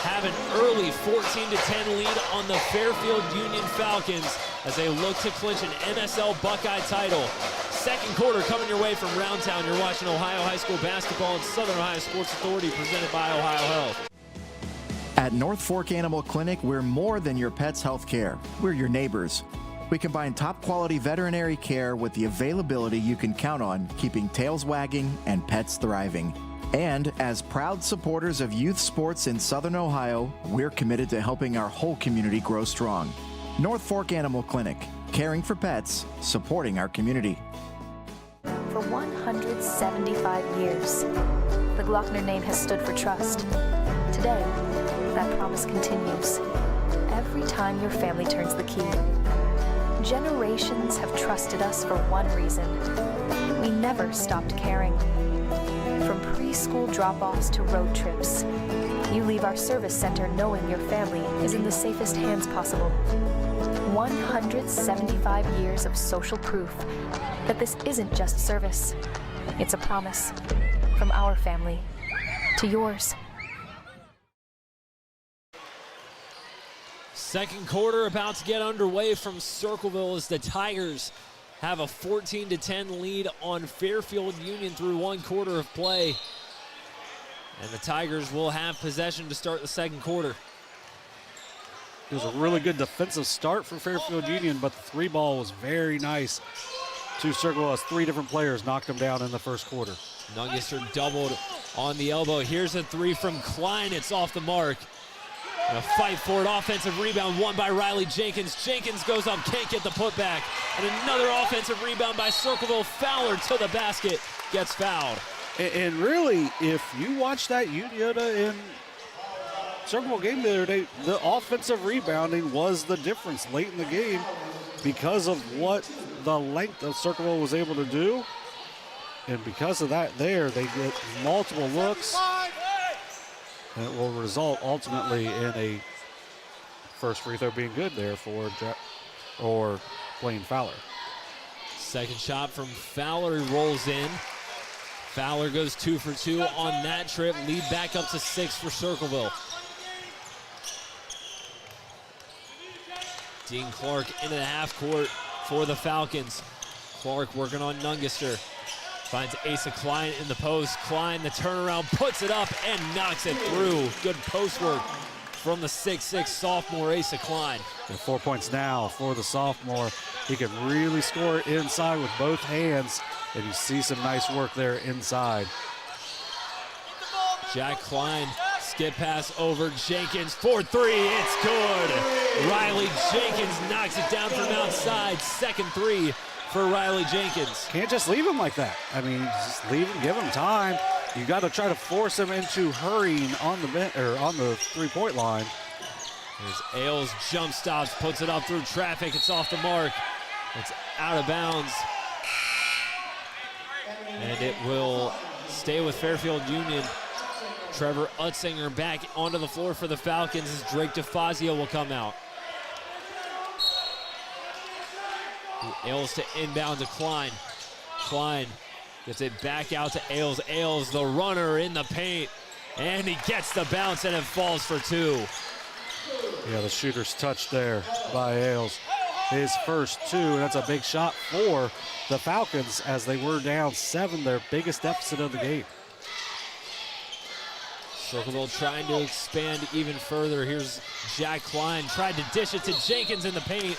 have an early 14-10 lead on the Fairfield Union Falcons as they look to clinch an MSL-Buckeye title. Second quarter coming your way from Roundtown. You're watching Ohio High School basketball and Southern Ohio Sports Authority, presented by Ohio Health. At North Fork Animal Clinic, we're more than your pet's health care. We're your neighbors. We combine top quality veterinary care with the availability you can count on, keeping tails wagging and pets thriving. And as proud supporters of youth sports in Southern Ohio, we're committed to helping our whole community grow strong. North Fork Animal Clinic, caring for pets, supporting our community. For 175 years, the Glockner name has stood for trust. Today, that promise continues. Every time your family turns the key. Generations have trusted us for one reason. We never stopped caring. From preschool drop-offs to road trips, you leave our service center knowing your family is in the safest hands possible. 175 years of social proof that this isn't just service. It's a promise from our family to yours. Second quarter about to get underway from Circleville as the Tigers have a 14-10 lead on Fairfield Union through 1 quarter of play. And the Tigers will have possession to start the second quarter. It was a really good defensive start for Fairfield Union, but the 3 ball was very nice to Circleville as 3 different players knocked them down in the first quarter. Nungesser doubled on the elbow. Here's a 3 from Klein. It's off the mark. And a fight for it. Offensive rebound won by Riley Jenkins. Jenkins goes up, can't get the putback. And another offensive rebound by Circleville. Fowler to the basket, gets fouled. And really, if you watch that Uniota and Circleville game the other day, the offensive rebounding was the difference late in the game because of what the length of Circleville was able to do. And because of that they get multiple looks. And it will result ultimately in a first free throw being good there for Blaine Fowler. Second shot from Fowler, he rolls in. Fowler goes 2 for 2 on that trip. Lead back up to 6 for Circleville. Dean Clark into the half court for the Falcons. Clark working on Nungesser. Finds Asa Klein in the post. Klein, the turnaround, puts it up and knocks it through. Good post work from the 6'6" sophomore Asa Klein. And 4 points now for the sophomore. He can really score inside with both hands, and you see some nice work there inside. Jack Klein, skip pass over Jenkins for 3, it's good. Riley Jenkins knocks it down from outside. Second 3 for Riley Jenkins. Can't just leave him like that. I mean, just leave him, give him time. You got to try to force him into hurrying on the 3-point line. There's Ailes, jump stops, puts it up through traffic. It's off the mark. It's out of bounds. And it will stay with Fairfield Union. Trevor Utzinger back onto the floor for the Falcons as Drake DeFazio will come out. Ailes to inbound to Klein. Klein gets it back out to Ailes. Ailes, the runner in the paint. And he gets the bounce and it falls for 2. Yeah, the shooter's touch there by Ailes. His first 2, and that's a big shot for the Falcons as they were down 7, their biggest deficit of the game. Circleville trying to expand even further. Here's Jack Klein, tried to dish it to Jenkins in the paint.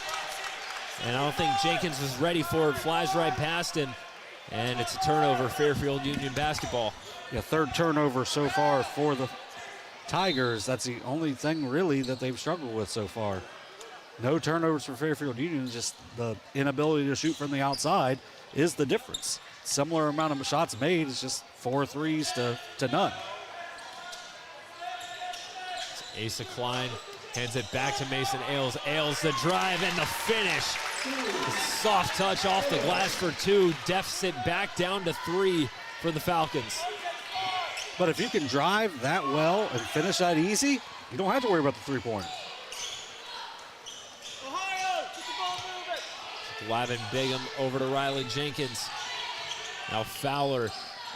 And I don't think Jenkins was ready for it. Flies right past him. And it's a turnover, Fairfield Union basketball. Yeah, 3rd turnover so far for the Tigers. That's the only thing really that they've struggled with so far. No turnovers for Fairfield Union, just the inability to shoot from the outside is the difference. Similar amount of shots made, it's just 4 threes to none. Asa Klein hands it back to Mason Ailes. Ailes the drive and the finish. Soft touch off the glass for 2. Deficit back down to 3 for the Falcons. But if you can drive that well and finish that easy, you don't have to worry about the 3-pointer. Lavin Bigham over to Riley Jenkins. Now Fowler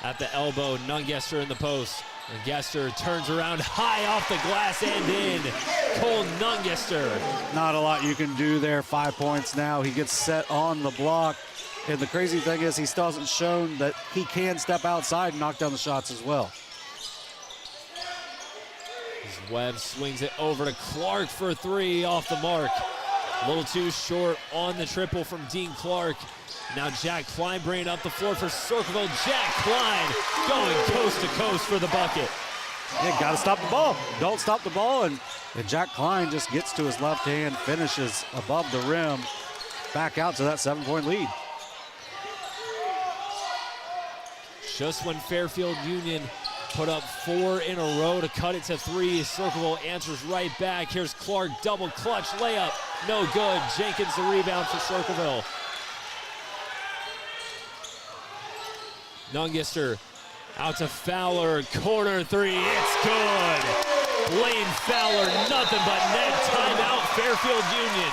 at the elbow. Nungesser in the post. Nungesser turns around high off the glass and in. Cole Nungesser. Not a lot you can do there. 5 points now. He gets set on the block. And the crazy thing is he still hasn't shown that he can step outside and knock down the shots as well. As Webb swings it over to Clark for 3 off the mark. A little too short on the triple from Dean Clark. Now Jack Klein bringing up the floor for Circleville. Jack Klein going coast to coast for the bucket. Yeah, got to stop the ball. Don't stop the ball. And Jack Klein just gets to his left hand, finishes above the rim, back out to that 7-point lead. Just when Fairfield Union put up 4 in a row to cut it to 3, Circleville answers right back. Here's Clark, double clutch layup. No good. Jenkins the rebound for Circleville. Nungesser out to Fowler, corner 3, it's good. Blaine Fowler, nothing but net. Timeout, Fairfield Union.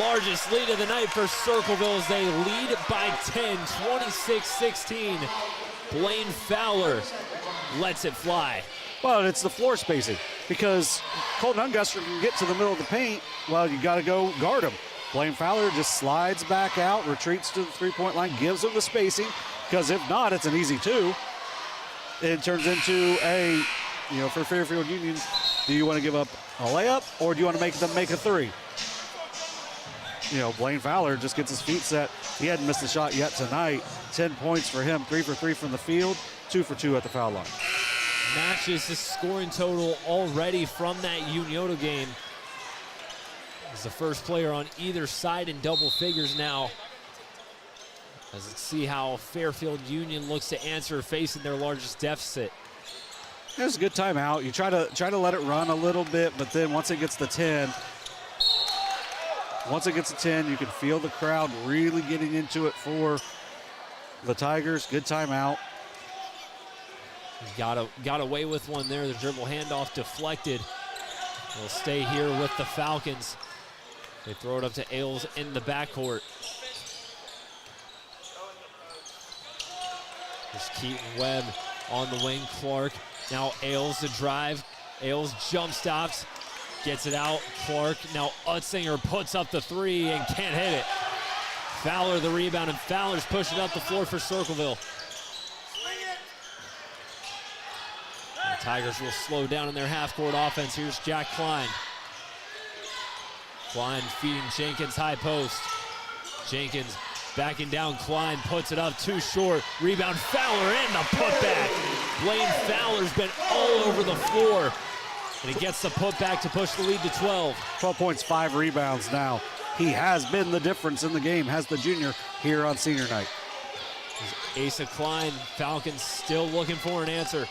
Largest lead of the night for Circleville as they lead by 10, 26-16. Blaine Fowler lets it fly. Well, it's the floor spacing because Cole Nungesser can get to the middle of the paint. Well, you got to go guard him. Blaine Fowler just slides back out, retreats to the three-point line, gives him the spacing, because if not, it's an easy two. It turns into a, for Fairfield Union, do you want to give up a layup or do you want to make them make a three? Blaine Fowler just gets his feet set. He hadn't missed a shot yet tonight. 10 points for him, 3 for 3 from the field, 2 for 2 at the foul line. Matches the scoring total already from that Unioto game. He's the first player on either side in double figures now. Let's see how Fairfield Union looks to answer facing their largest deficit. It was a good timeout. You try to let it run a little bit, but then once it gets to 10, you can feel the crowd really getting into it for the Tigers. Good timeout. Got away with one there. The dribble handoff deflected. They'll stay here with the Falcons. They throw it up to Ailes in the backcourt. There's Keaton Webb on the wing. Clark. Now Ailes the drive. Ailes jump stops. Gets it out. Clark. Now Utzinger puts up the three and can't hit it. Fowler the rebound, and Fowler's pushing up the floor for Circleville. The Tigers will slow down in their half-court offense. Here's Jack Klein. Klein feeding Jenkins high post. Jenkins backing down. Klein puts it up too short. Rebound Fowler and the putback. Blaine Fowler's been all over the floor. And he gets the putback to push the lead to 12. 12 points, 5 rebounds now. He has been the difference in the game, has the junior here on senior night. Asa Klein, Falcons still looking for an answer.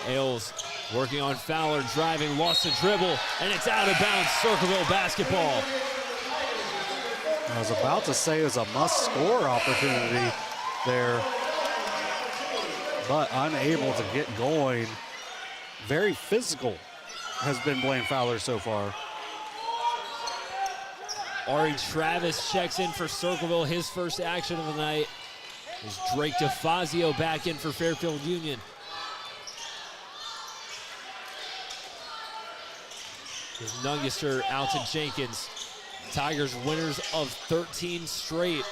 Ailes working on Fowler, driving, lost the dribble, and it's out of bounds. Circleville basketball. I was about to say it was a must-score opportunity there, but unable to get going. Very physical has been Blaine Fowler so far. Ari Travis checks in for Circleville, his first action of the night. There's Drake DeFazio back in for Fairfield Union. There's Nungister out to Jenkins. Tigers winners of 13 straight.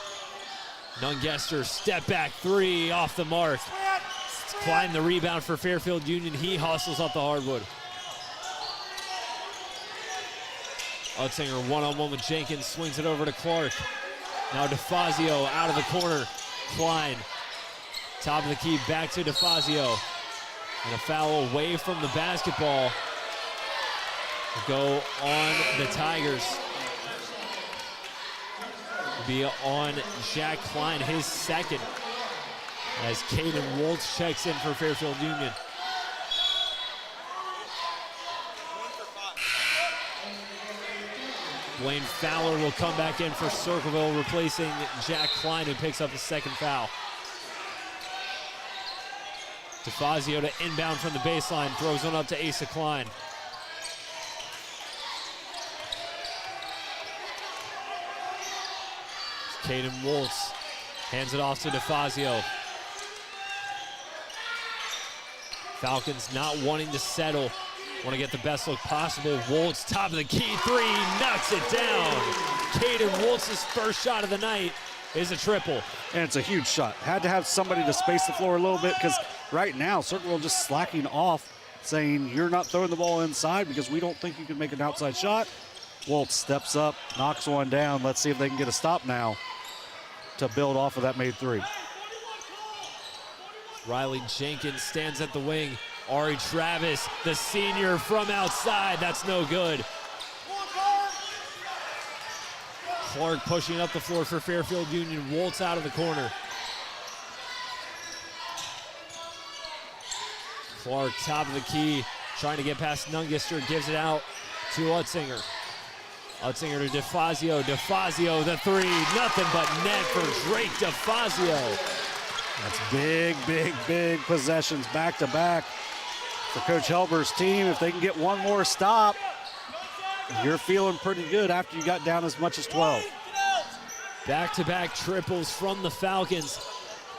Nungister step back three off the mark. Klein the rebound for Fairfield Union. He hustles up the hardwood. Utzinger one-on-one with Jenkins, swings it over to Clark. Now DeFazio out of the corner. Klein, top of the key, back to DeFazio. And a foul away from the basketball. Go on the Tigers. Be on Jack Klein, his second, as Caden Waltz checks in for Fairfield Union. Blaine Fowler will come back in for Circleville, replacing Jack Klein, who picks up the second foul. DeFazio to inbound from the baseline, throws one up to Asa Klein. Caden Waltz hands it off to DeFazio. Falcons not wanting to settle. Want to get the best look possible. Waltz, top of the key, three, knocks it down. Caden Waltz's first shot of the night is a triple. And it's a huge shot. Had to have somebody to space the floor a little bit, because right now, Circleville just slacking off, saying you're not throwing the ball inside because we don't think you can make an outside shot. Waltz steps up, knocks one down. Let's see if they can get a stop now to build off of that made three. Riley Jenkins stands at the wing. Ari Travis, the senior from outside. That's no good. Clark pushing up the floor for Fairfield Union. Waltz out of the corner. Clark, top of the key, trying to get past Nungister, gives it out to Utzinger. Utzinger to DeFazio. DeFazio, the three, nothing but net for Drake DeFazio. That's big, big, big possessions back to back for Coach Helber's team. If they can get one more stop, you're feeling pretty good after you got down as much as 12. Back-to-back triples from the Falcons.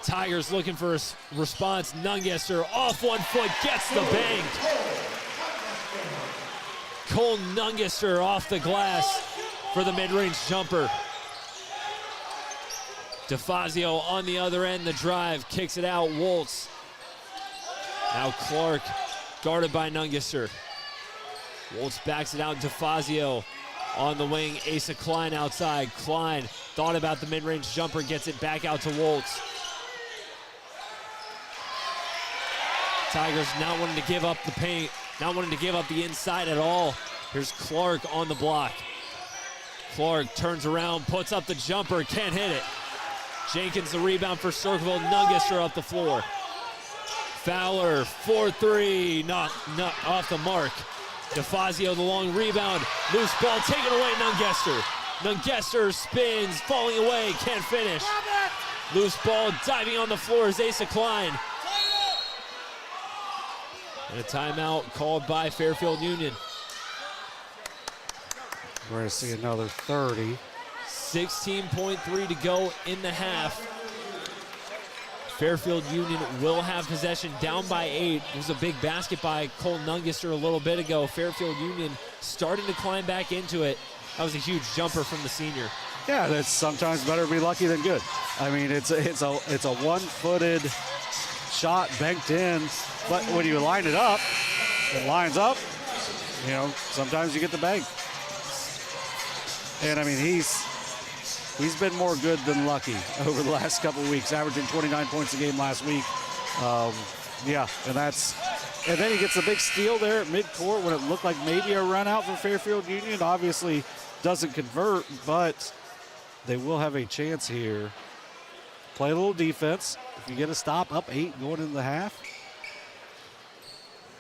Tigers looking for a response. Nungister off 1 foot, gets the bank. Cole Nungister off the glass for the mid-range jumper. DeFazio on the other end, the drive, kicks it out, Woltz. Now Clark, guarded by Nungesser. Woltz backs it out, DeFazio on the wing, Asa Klein outside. Klein thought about the mid-range jumper, gets it back out to Woltz. Tigers not wanting to give up the paint, not wanting to give up the inside at all. Here's Clark on the block. Clark turns around, puts up the jumper, can't hit it. Jenkins the rebound for Circleville, Nungesser up the floor. Fowler, 4-3, not off the mark. DeFazio the long rebound, loose ball taken away, Nungesser. Nungesser spins, falling away, can't finish. Loose ball diving on the floor is Asa Klein. And a timeout called by Fairfield Union. We're going to see another 30. 16.3 to go in the half. Fairfield Union will have possession, down by 8. It was a big basket by Cole Nungesser a little bit ago. Fairfield Union starting to climb back into it. That was a huge jumper from the senior. Yeah, that's sometimes better to be lucky than good. I mean, it's a one-footed shot banked in, but when you line it up, it lines up. You know, sometimes you get the bank. And I mean, he's been more good than lucky over the last couple of weeks, averaging 29 points a game last week. Yeah, and then he gets a big steal there at midcourt when it looked like maybe a run out for Fairfield Union. Obviously doesn't convert, but they will have a chance here. Play a little defense. If you get a stop, up 8 going into the half,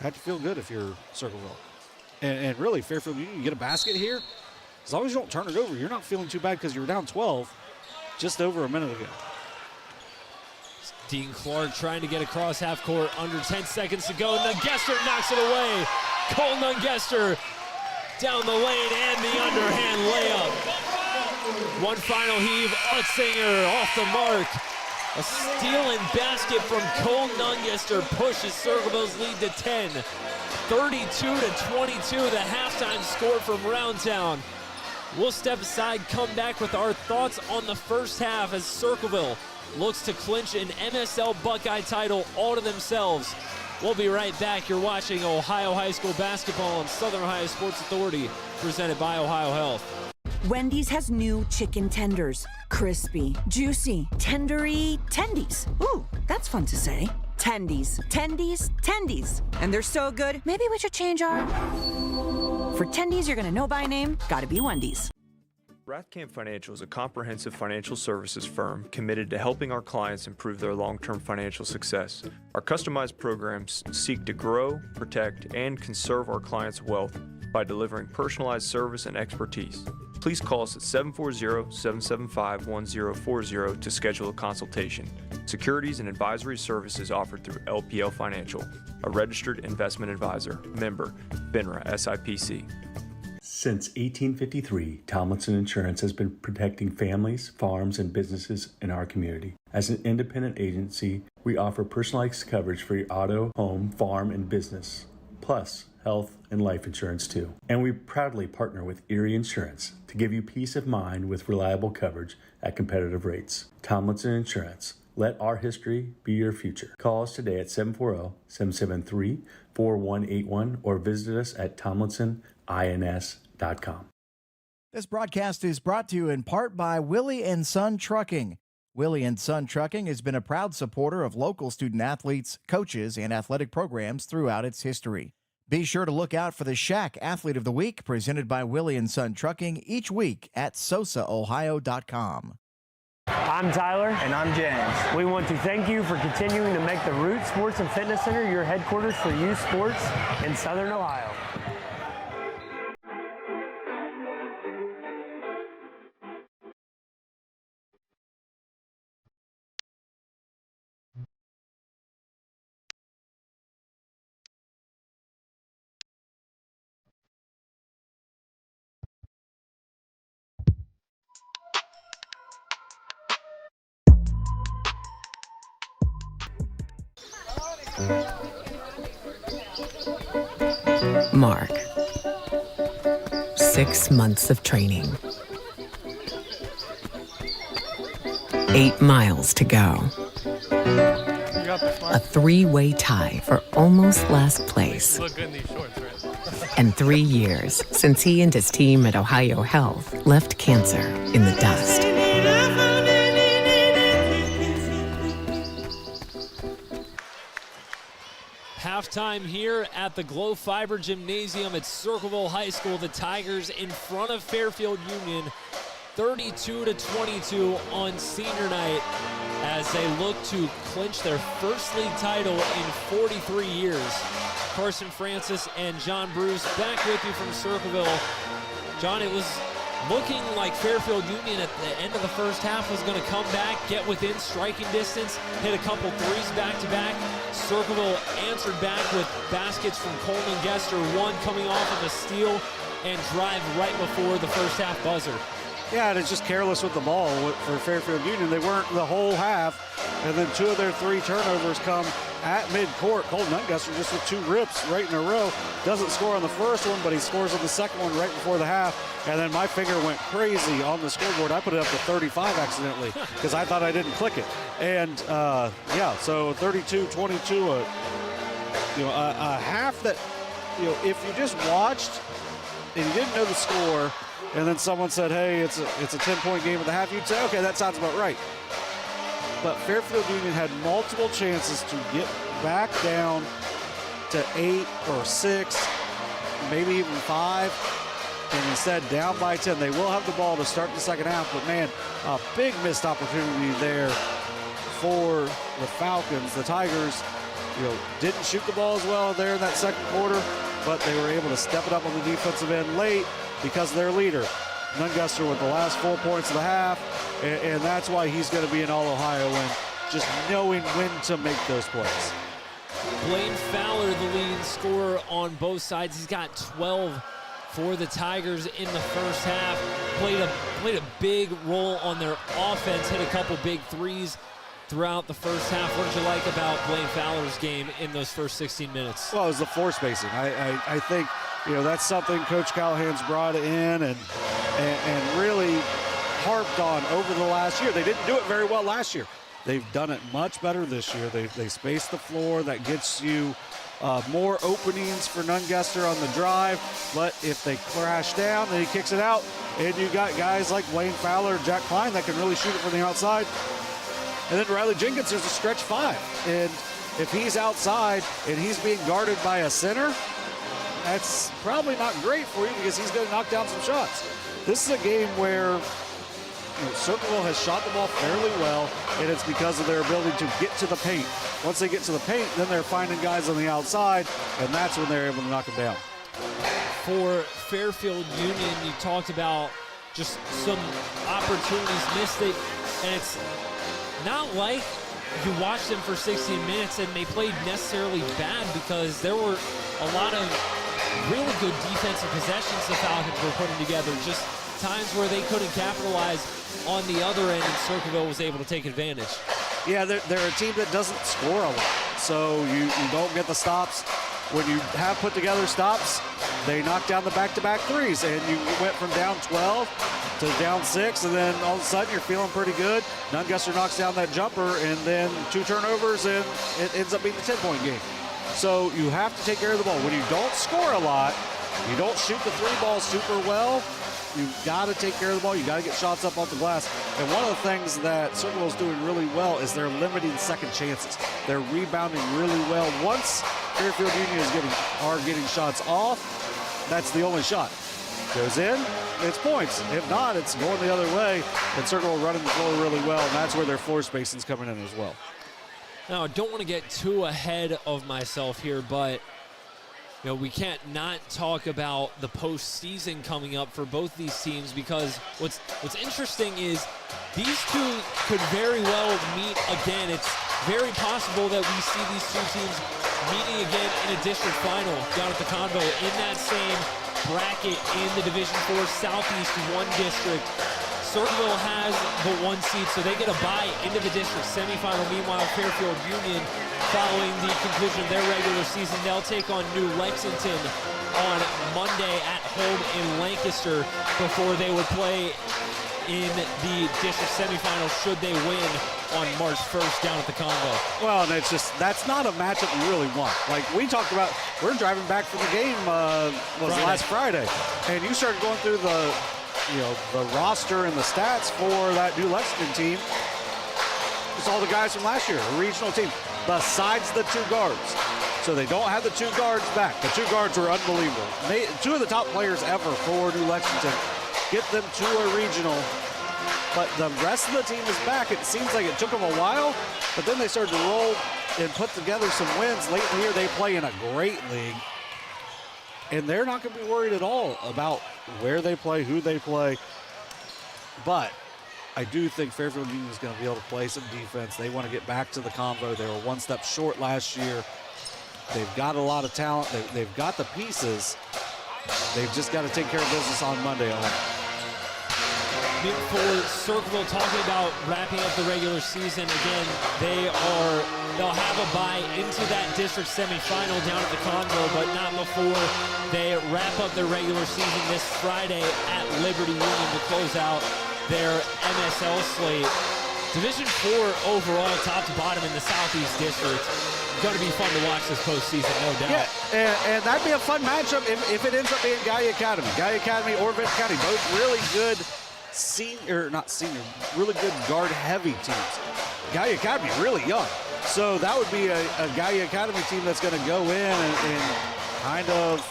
had to feel good if you're Circleville. And really, Fairfield Union, you get a basket here, as long as you don't turn it over, you're not feeling too bad because you were down 12 just over a minute ago. Dean Clark trying to get across half court, under 10 seconds to go. Nungesser knocks it away. Cole Nungesser down the lane and the underhand layup. One final heave, Utzinger off the mark. A steal and basket from Cole Nungesser pushes Circleville's lead to 10. 32-22, the halftime score from Roundtown. We'll step aside, come back with our thoughts on the first half as Circleville looks to clinch an MSL-Buckeye title all to themselves. We'll be right back. You're watching Ohio High School basketball on Southern Ohio Sports Authority, presented by Ohio Health. Wendy's has new chicken tenders. Crispy, juicy, tendery tendies. Ooh, that's fun to say. Tendies, tendies, tendies. And they're so good, maybe we should change our... For tendies you're gonna know by name, gotta be Wendy's. Rathkamp Financial is a comprehensive financial services firm committed to helping our clients improve their long-term financial success. Our customized programs seek to grow, protect, and conserve our clients' wealth by delivering personalized service and expertise. Please call us at 740-775-1040 to schedule a consultation. Securities and advisory services offered through LPL Financial, a registered investment advisor, member, FINRA SIPC. Since 1853, Tomlinson Insurance has been protecting families, farms, and businesses in our community. As an independent agency, we offer personalized coverage for your auto, home, farm, and business, plus health and life insurance too. And we proudly partner with Erie Insurance to give you peace of mind with reliable coverage at competitive rates. Tomlinson Insurance. Let our history be your future. Call us today at 740-773-4181 or visit us at tomlinsonins.com. This broadcast is brought to you in part by Willie & Son Trucking. Willie & Son Trucking has been a proud supporter of local student athletes, coaches, and athletic programs throughout its history. Be sure to look out for the Shack Athlete of the Week presented by Willie & Son Trucking each week at SOSAOhio.com. I'm Tyler. And I'm James. We want to thank you for continuing to make the Root Sports and Fitness Center your headquarters for youth sports in Southern Ohio. Mark. 6 months of training. 8 miles to go. A 3-way tie for almost last place. Look good in these shorts, right? And 3 years since he and his team at Ohio Health left cancer in the dust. Halftime here at the Glow Fiber Gymnasium at Circleville High School. The Tigers in front of Fairfield Union, 32-22 on senior night, as they look to clinch their first league title in 43 years. Carson Francis and John Bruce back with you from Circleville. John, it was looking like Fairfield Union at the end of the first half was going to come back, get within striking distance, hit a couple threes back-to-back. Circleville answered back with baskets from Coleman Gester, one coming off of a steal, and drive right before the first half buzzer. Yeah, and it's just careless with the ball for Fairfield Union. They weren't the whole half, and then 2 of their 3 turnovers come at midcourt. Cole Nutguster just with 2 rips right in a row. Doesn't score on the first one, but he scores on the second one right before the half. And then my finger went crazy on the scoreboard. I put it up to 35 accidentally because I thought I didn't click it. And yeah, so 32-22, a half that, if you just watched and you didn't know the score, and then someone said, hey, it's a 10-point game at the half, you'd say, okay, that sounds about right. But Fairfield Union had multiple chances to get back down to 8 or 6, maybe even 5, and instead down by 10. They will have the ball to start the second half, but man, a big missed opportunity there for the Falcons. The Tigers, didn't shoot the ball as well there in that second quarter, but they were able to step it up on the defensive end late because of their leader, Nunguster, with the last 4 points of the half, and that's why he's going to be an All-Ohio win, just knowing when to make those plays. Blaine Fowler, the leading scorer on both sides. He's got 12 for the Tigers in the first half. Played a big role on their offense, hit a couple big threes throughout the first half. What did you like about Blaine Fowler's game in those first 16 minutes? Well, it was the floor spacing. I think that's something Coach Callahan's brought in and really harped on over the last year. They didn't do it very well last year. They've done it much better this year. They space the floor. That gets you more openings for Nunguster on the drive. But if they crash down, then he kicks it out. And you got guys like Blaine Fowler, Jack Klein that can really shoot it from the outside. And then Riley Jenkins is a stretch 5. And if he's outside and he's being guarded by a center, that's probably not great for you because he's going to knock down some shots. This is a game where Circleville has shot the ball fairly well, and it's because of their ability to get to the paint. Once they get to the paint, then they're finding guys on the outside, and that's when they're able to knock them down. For Fairfield Union, you talked about just some opportunities missed, and it's not like you watched them for 16 minutes and they played necessarily bad, because there were a lot of really good defensive possessions the Falcons were putting together, just times where they couldn't capitalize on the other end, and Circleville was able to take advantage. Yeah, they're a team that doesn't score a lot, so you don't get the stops. When you have put together stops, they knock down the back-to-back threes, and you went from down 12 to down 6, and then all of a sudden you're feeling pretty good. Nunguster knocks down that jumper, and then 2 turnovers, and it ends up being a 10-point game. So you have to take care of the ball. When you don't score a lot, you don't shoot the 3 ball super well, you've got to take care of the ball. You got to get shots up off the glass. And one of the things that Circleville's doing really well is they're limiting second chances. They're rebounding really well. Once Fairfield Union is getting shots off, that's the only shot. Goes in, it's points. If not, it's going the other way. And Circleville running the floor really well, and that's where their floor spacing's coming in as well. Now, I don't want to get too ahead of myself here, but we can't not talk about the postseason coming up for both these teams, because what's interesting is these two could very well meet again. It's very possible that we see these two teams meeting again in a district final down at the Convo in that same bracket in the Division IV Southeast 1 district. Circleville has the 1 seed, so they get a bye into the district semifinal. Meanwhile, Fairfield Union, following the conclusion of their regular season, they'll take on New Lexington on Monday at home in Lancaster before they would play in the district semifinal should they win on March 1st down at the Congo. Well, and it's just, that's not a matchup you really want. Like we talked about, we're driving back from the game, last Friday, and you started going through the roster and the stats for that New Lexington team. It's all the guys from last year, a regional team, besides the 2 guards. So they don't have the 2 guards back. The 2 guards were unbelievable. 2 of the top players ever for New Lexington. Get them to a regional. But the rest of the team is back. It seems like it took them a while, but then they started to roll and put together some wins. Late in the year, they play in a great league. And they're not going to be worried at all about where they play, who they play. But I do think Fairfield Union is going to be able to play some defense. They want to get back to the convo. They were 1 step short last year. They've got a lot of talent. They've got the pieces. They've just got to take care of business on Monday. For Circleville, talking about wrapping up the regular season, again, they'll have a bye into that district semifinal down at the Congo, but not before they wrap up their regular season this Friday at Liberty Union to close out their MSL slate. Division 4 overall, top to bottom in the Southeast District. Going to be fun to watch this postseason, no doubt. Yeah, and that'd be a fun matchup if it ends up being Guy Academy. Guy Academy or Benton County, both really good really good guard-heavy teams. Guy Academy really young. So that would be a Guy Academy team that's going to go in and kind of,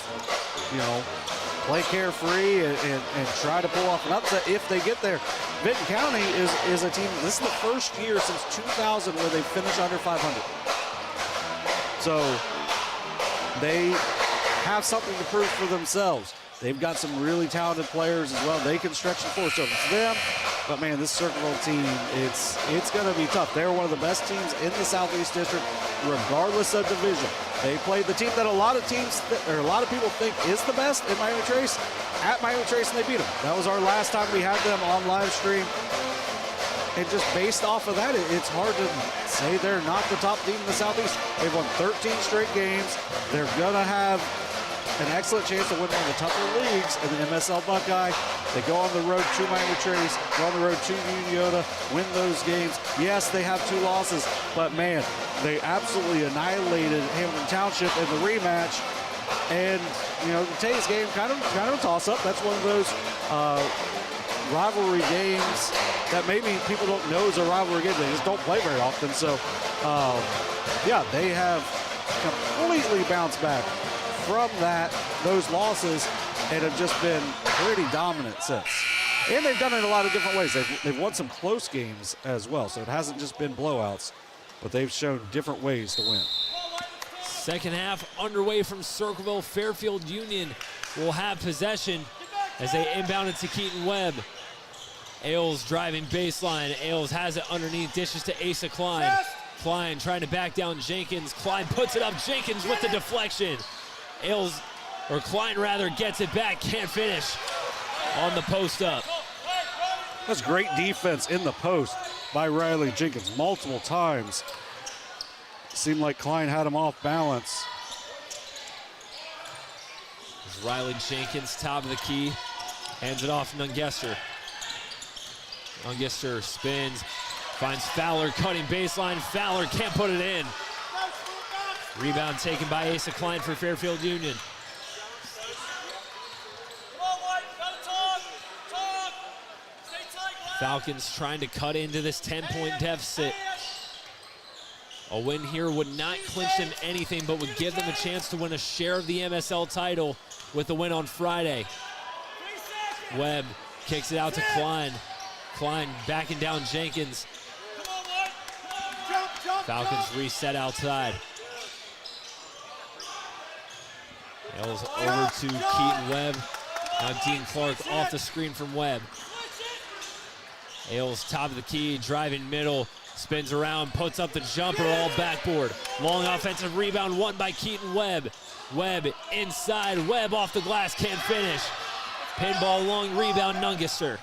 play carefree and try to pull off an upset if they get there. Benton County is a team, this is the first year since 2000 where they finished under 500. So they have something to prove for themselves. They've got some really talented players as well. They can stretch the floor, so it's them. But man, this Circleville team, it's going to be tough. They're one of the best teams in the Southeast District, regardless of division. They played the team that a lot of people think is the best in Miami Trace at Miami Trace, and they beat them. That was our last time we had them on live stream. And just based off of that, it's hard to say they're not the top team in the Southeast. They've won 13 straight games. They're going to have an excellent chance to win one of the tougher leagues in the MSL-Buckeye. They go on the road to Miami Trace, go on the road to Uniota, win those games. Yes, they have 2 losses, but man, they absolutely annihilated Hamilton Township in the rematch. And, today's game kind of a toss-up. That's one of those rivalry games that maybe people don't know is a rivalry game. They just don't play very often. So, they have completely bounced back from those losses, and have just been pretty dominant since. And they've done it in a lot of different ways. They've won some close games as well, so it hasn't just been blowouts, but they've shown different ways to win. Second half underway from Circleville. Fairfield Union will have possession as they inbound it to Keaton Webb. Ailes driving baseline. Ailes has it underneath, dishes to Asa Klein. Klein trying to back down Jenkins. Klein puts it up. Jenkins with the deflection. Klein gets it back, can't finish on the post up. That's great defense in the post by Riley Jenkins multiple times. Seemed like Klein had him off balance. As Riley Jenkins, top of the key, hands it off to Nungester. Nungester spins, finds Fowler cutting baseline. Fowler can't put it in. Rebound taken by Asa Klein for Fairfield Union. Falcons trying to cut into this 10-point deficit. A win here would not clinch them anything, but would give them a chance to win a share of the MSL title with the win on Friday. Webb kicks it out to Klein. Klein backing down Jenkins. Falcons reset outside. Ailes over to Keaton Webb. Now Dean Clark off the screen from Webb. Ailes top of the key, driving middle, spins around, puts up the jumper, all backboard. Long offensive rebound won by Keaton Webb. Webb inside, Webb off the glass, can't finish. Pinball long rebound, Nungester.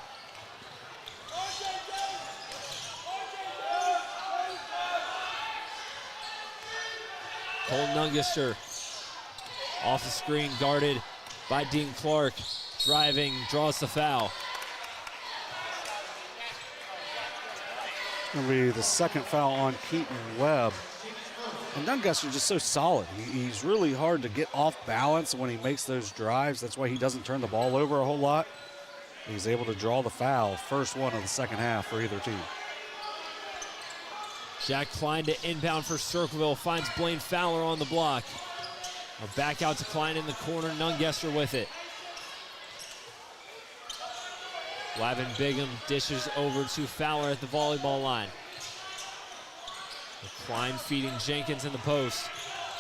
Cole Nungester off the screen, guarded by Dean Clark. Driving, draws the foul. It'll be the second foul on Keaton Webb. And Nungesser just so solid. He's really hard to get off balance when he makes those drives. That's why he doesn't turn the ball over a whole lot. He's able to draw the foul, first one of the second half for either team. Jack Klein to inbound for Circleville, finds Blaine Fowler on the block. Back out to Klein in the corner, Nungesser with it. Lavin Bigham dishes over to Fowler at the volleyball line. Klein feeding Jenkins in the post.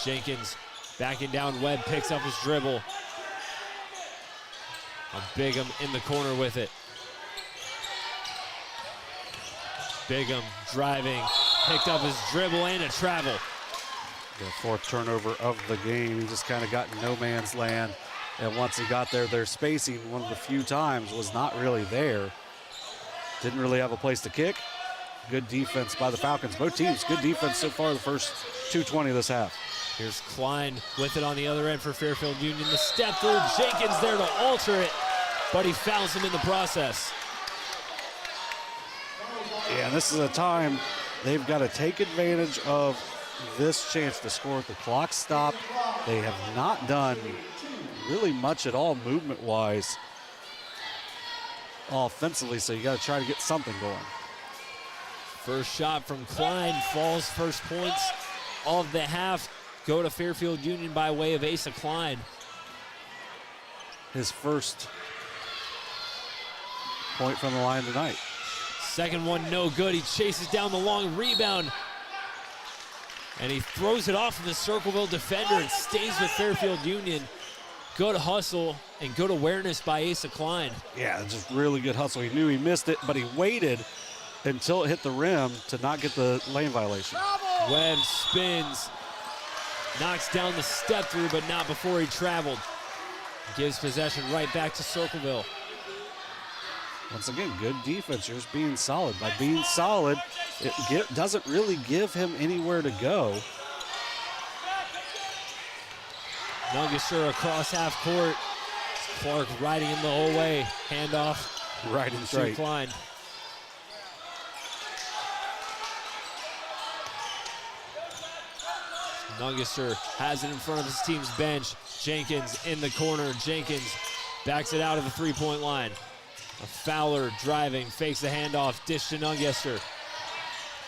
Jenkins backing down, Webb picks up his dribble. Bigham in the corner with it. Bigham driving, picked up his dribble and a travel. The fourth turnover of the game. He just kind of got in no man's land. And once he got there, their spacing one of the few times was not really there. Didn't really have a place to kick. Good defense by the Falcons. Both teams, good defense so far the first 2:20 of this half. Here's Klein with it on the other end for Fairfield Union. The step through, Jenkins there to alter it, but he fouls him in the process. Yeah, this is a time they've got to take advantage of this chance to score with the clock stopped. They have not done really much at all movement-wise offensively, so you got to try to get something going. First shot from Klein falls. First points of the half go to Fairfield Union by way of Asa Klein. His first point from the line tonight. Second one no good. He chases down the long rebound. And he throws it off of the Circleville defender and stays with Fairfield Union. Good hustle and good awareness by Asa Klein. Yeah, just really good hustle. He knew he missed it, but he waited until it hit the rim to not get the lane violation. Webb spins, knocks down the step through, but not before he traveled. Gives possession right back to Circleville. Once again, good defense. You're just being solid. By being solid, it doesn't really give him anywhere to go. Nungesser across half court. Clark riding him the whole way. Handoff. Right and straight. Klein. Nungesser has it in front of his team's bench. Jenkins in the corner. Jenkins backs it out of the three-point line. A Fowler driving, fakes the handoff, dish to Nungesser.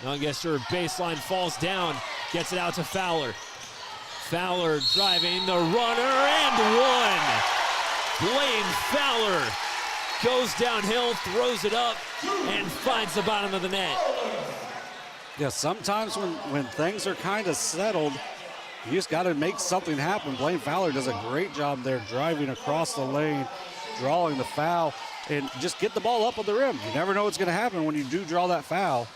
Nungesser baseline falls down, gets it out to Fowler. Fowler driving, the runner, and one. Blaine Fowler goes downhill, throws it up, and finds the bottom of the net. Yeah, sometimes when things are kind of settled, you just got to make something happen. Blaine Fowler does a great job there driving across the lane, drawing the foul, and just get the ball up on the rim. You never know what's going to happen when you do draw that foul.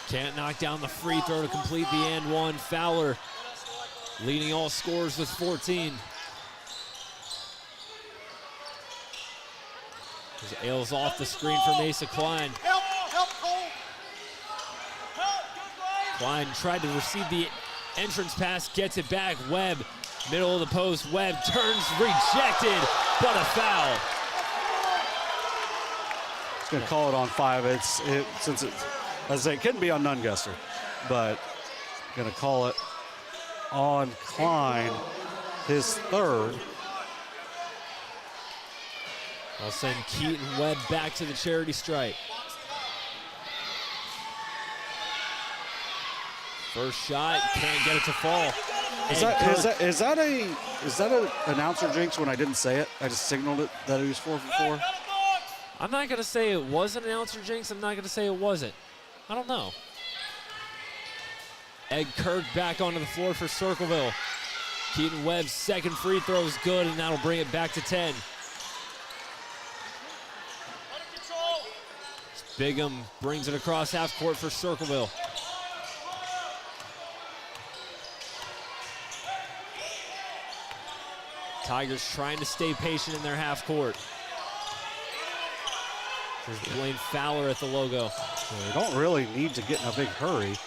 Can't knock down the free throw to complete the and one. Fowler leading all scorers with 14. As Ailes off the screen from Asa Klein. Klein tried to receive the entrance pass, gets it back. Webb, middle of the post. Webb turns, rejected, but a foul. It's going to call it on 5. Since it, as I say, it couldn't be on Nungesser, but going to call it on Klein, his third. I'll send Keaton Webb back to the charity stripe. First shot, can't get it to fall. Is that an announcer jinx when I didn't say it? I just signaled it that he was 4 for 4. I'm not gonna say it was an announcer jinx. I'm not gonna say it wasn't. I don't know. Ed Kirk back onto the floor for Circleville. Keaton Webb's second free throw is good, and that'll bring it back to 10. Bigham brings it across half court for Circleville. Tigers trying to stay patient in their half court. There's Blaine Fowler at the logo. They don't really need to get in a big hurry.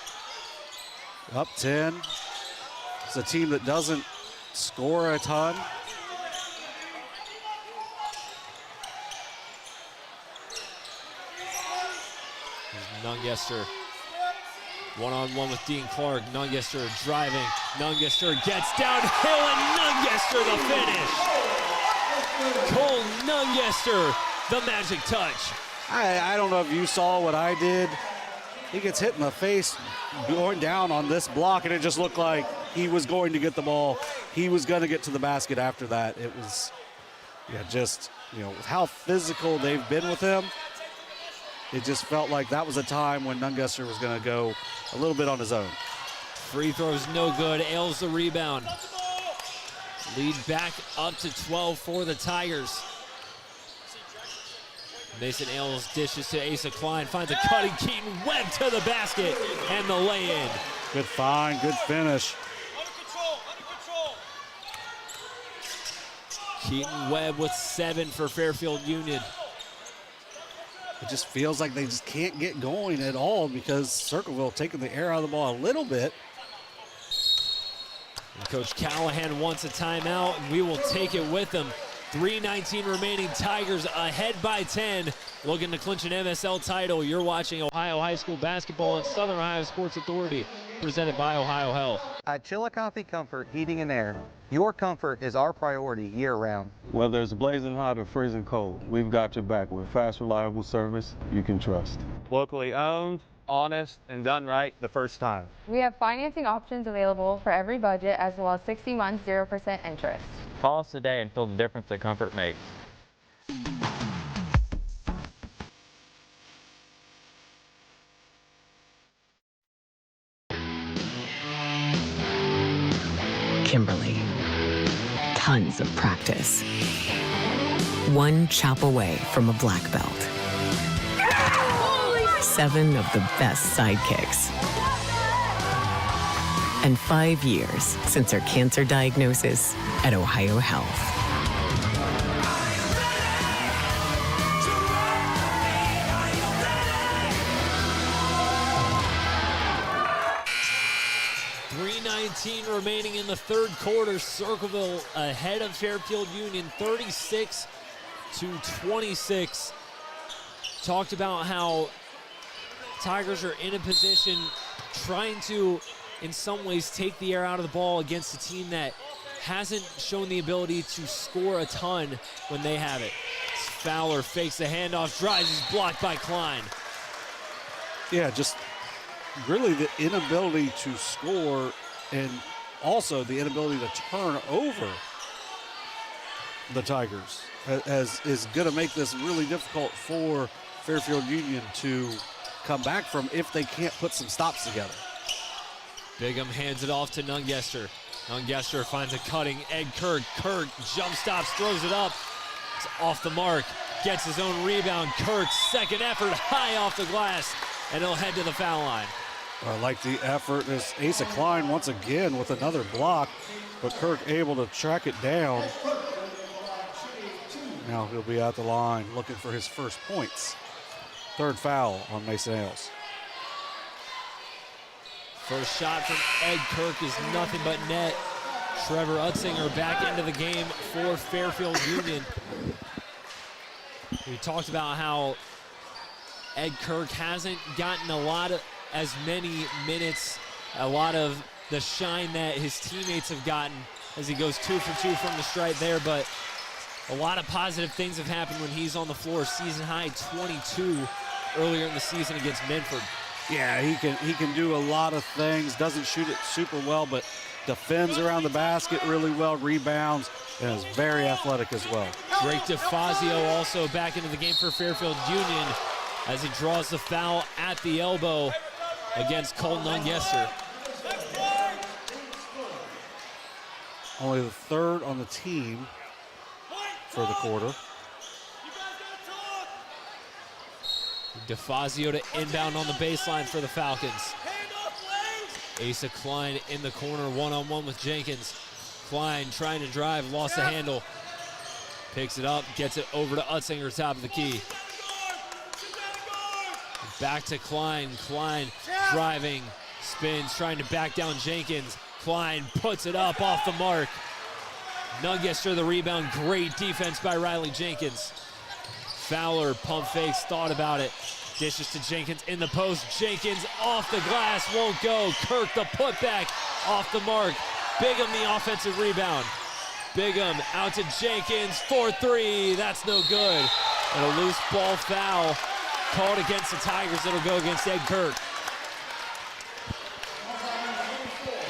Up 10. It's a team that doesn't score a ton. Nungester one-on-one with Dean Clark. Nungester driving. Nungester gets downhill, and Nungester the finish. Cole Nungester, the magic touch. I don't know if you saw what I did. He gets hit in the face going down on this block, and it just looked like he was going to get the ball. He was going to get to the basket after that. It was, just, with how physical they've been with him, it just felt like that was a time when Nungester was going to go a little bit on his own. Free throws no good. Ailes the rebound. Lead back up to 12 for the Tigers. Mason Ailes dishes to Asa Klein, finds a cutting Keaton Webb to the basket, and the lay-in. Good find, good finish. Keaton Webb with 7 for Fairfield Union. It just feels like they just can't get going at all because Circleville taking the air out of the ball a little bit. And Coach Callahan wants a timeout, and we will take it with him. 3:19 remaining, Tigers ahead by 10, looking to clinch an MSL title. You're watching Ohio High School Basketball on Southern Ohio Sports Authority, presented by Ohio Health. At Chillicothe Comfort Heating and Air, your comfort is our priority year-round. Whether it's blazing hot or freezing cold, we've got your back with fast, reliable service you can trust. Locally owned, honest, and done right the first time. We have financing options available for every budget, as well as 60 months, 0% interest. Call us today and feel the difference that comfort makes. Kimberly. Tons of practice. One chop away from a black belt. 7 of the best sidekicks. And 5 years since her cancer diagnosis at Ohio Health. .319 remaining in the third quarter. Circleville ahead of Fairfield Union, 36-26. Talked about how Tigers are in a position trying to, in some ways, take the air out of the ball against a team that hasn't shown the ability to score a ton when they have it. Fowler fakes the handoff, drives, is blocked by Klein. Yeah, just really the inability to score and also the inability to turn over the Tigers is going to make this really difficult for Fairfield Union to come back from if they can't put some stops together. Bigham hands it off to Nungester. Nungester finds a cutting Ed Kirk. Kirk jump stops, throws it up. It's off the mark. Gets his own rebound. Kirk's second effort high off the glass, and he'll head to the foul line. I like the effort as Asa Klein once again with another block, but Kirk able to track it down. Now he'll be at the line looking for his first points. Third foul on Mason Ailes. First shot from Ed Kirk is nothing but net. Trevor Utzinger back into the game for Fairfield Union. We talked about how Ed Kirk hasn't gotten as many minutes, a lot of the shine that his teammates have gotten as he goes 2 for 2 from the stripe there, but a lot of positive things have happened when he's on the floor. Season high 22 earlier in the season against Minford. Yeah, he can do a lot of things. Doesn't shoot it super well, but defends around the basket really well, rebounds, and is very athletic as well. Drake DeFazio also back into the game for Fairfield Union as he draws the foul at the elbow against Cole Nungester. Only the third on the team for the quarter. DeFazio to inbound on the baseline for the Falcons. Asa Klein in the corner, one-on-one with Jenkins. Klein trying to drive, lost the handle. Picks it up, gets it over to Utzinger, top of the key. Back to Klein. Klein driving, spins, trying to back down Jenkins. Klein puts it up off the mark. Nungester the rebound. Great defense by Riley Jenkins. Fowler pump fakes, thought about it. Dishes to Jenkins in the post. Jenkins off the glass, won't go. Kirk the putback off the mark. Bigham the offensive rebound. Bigham out to Jenkins for 3. That's no good. And a loose ball foul called against the Tigers. It'll go against Ed Kirk.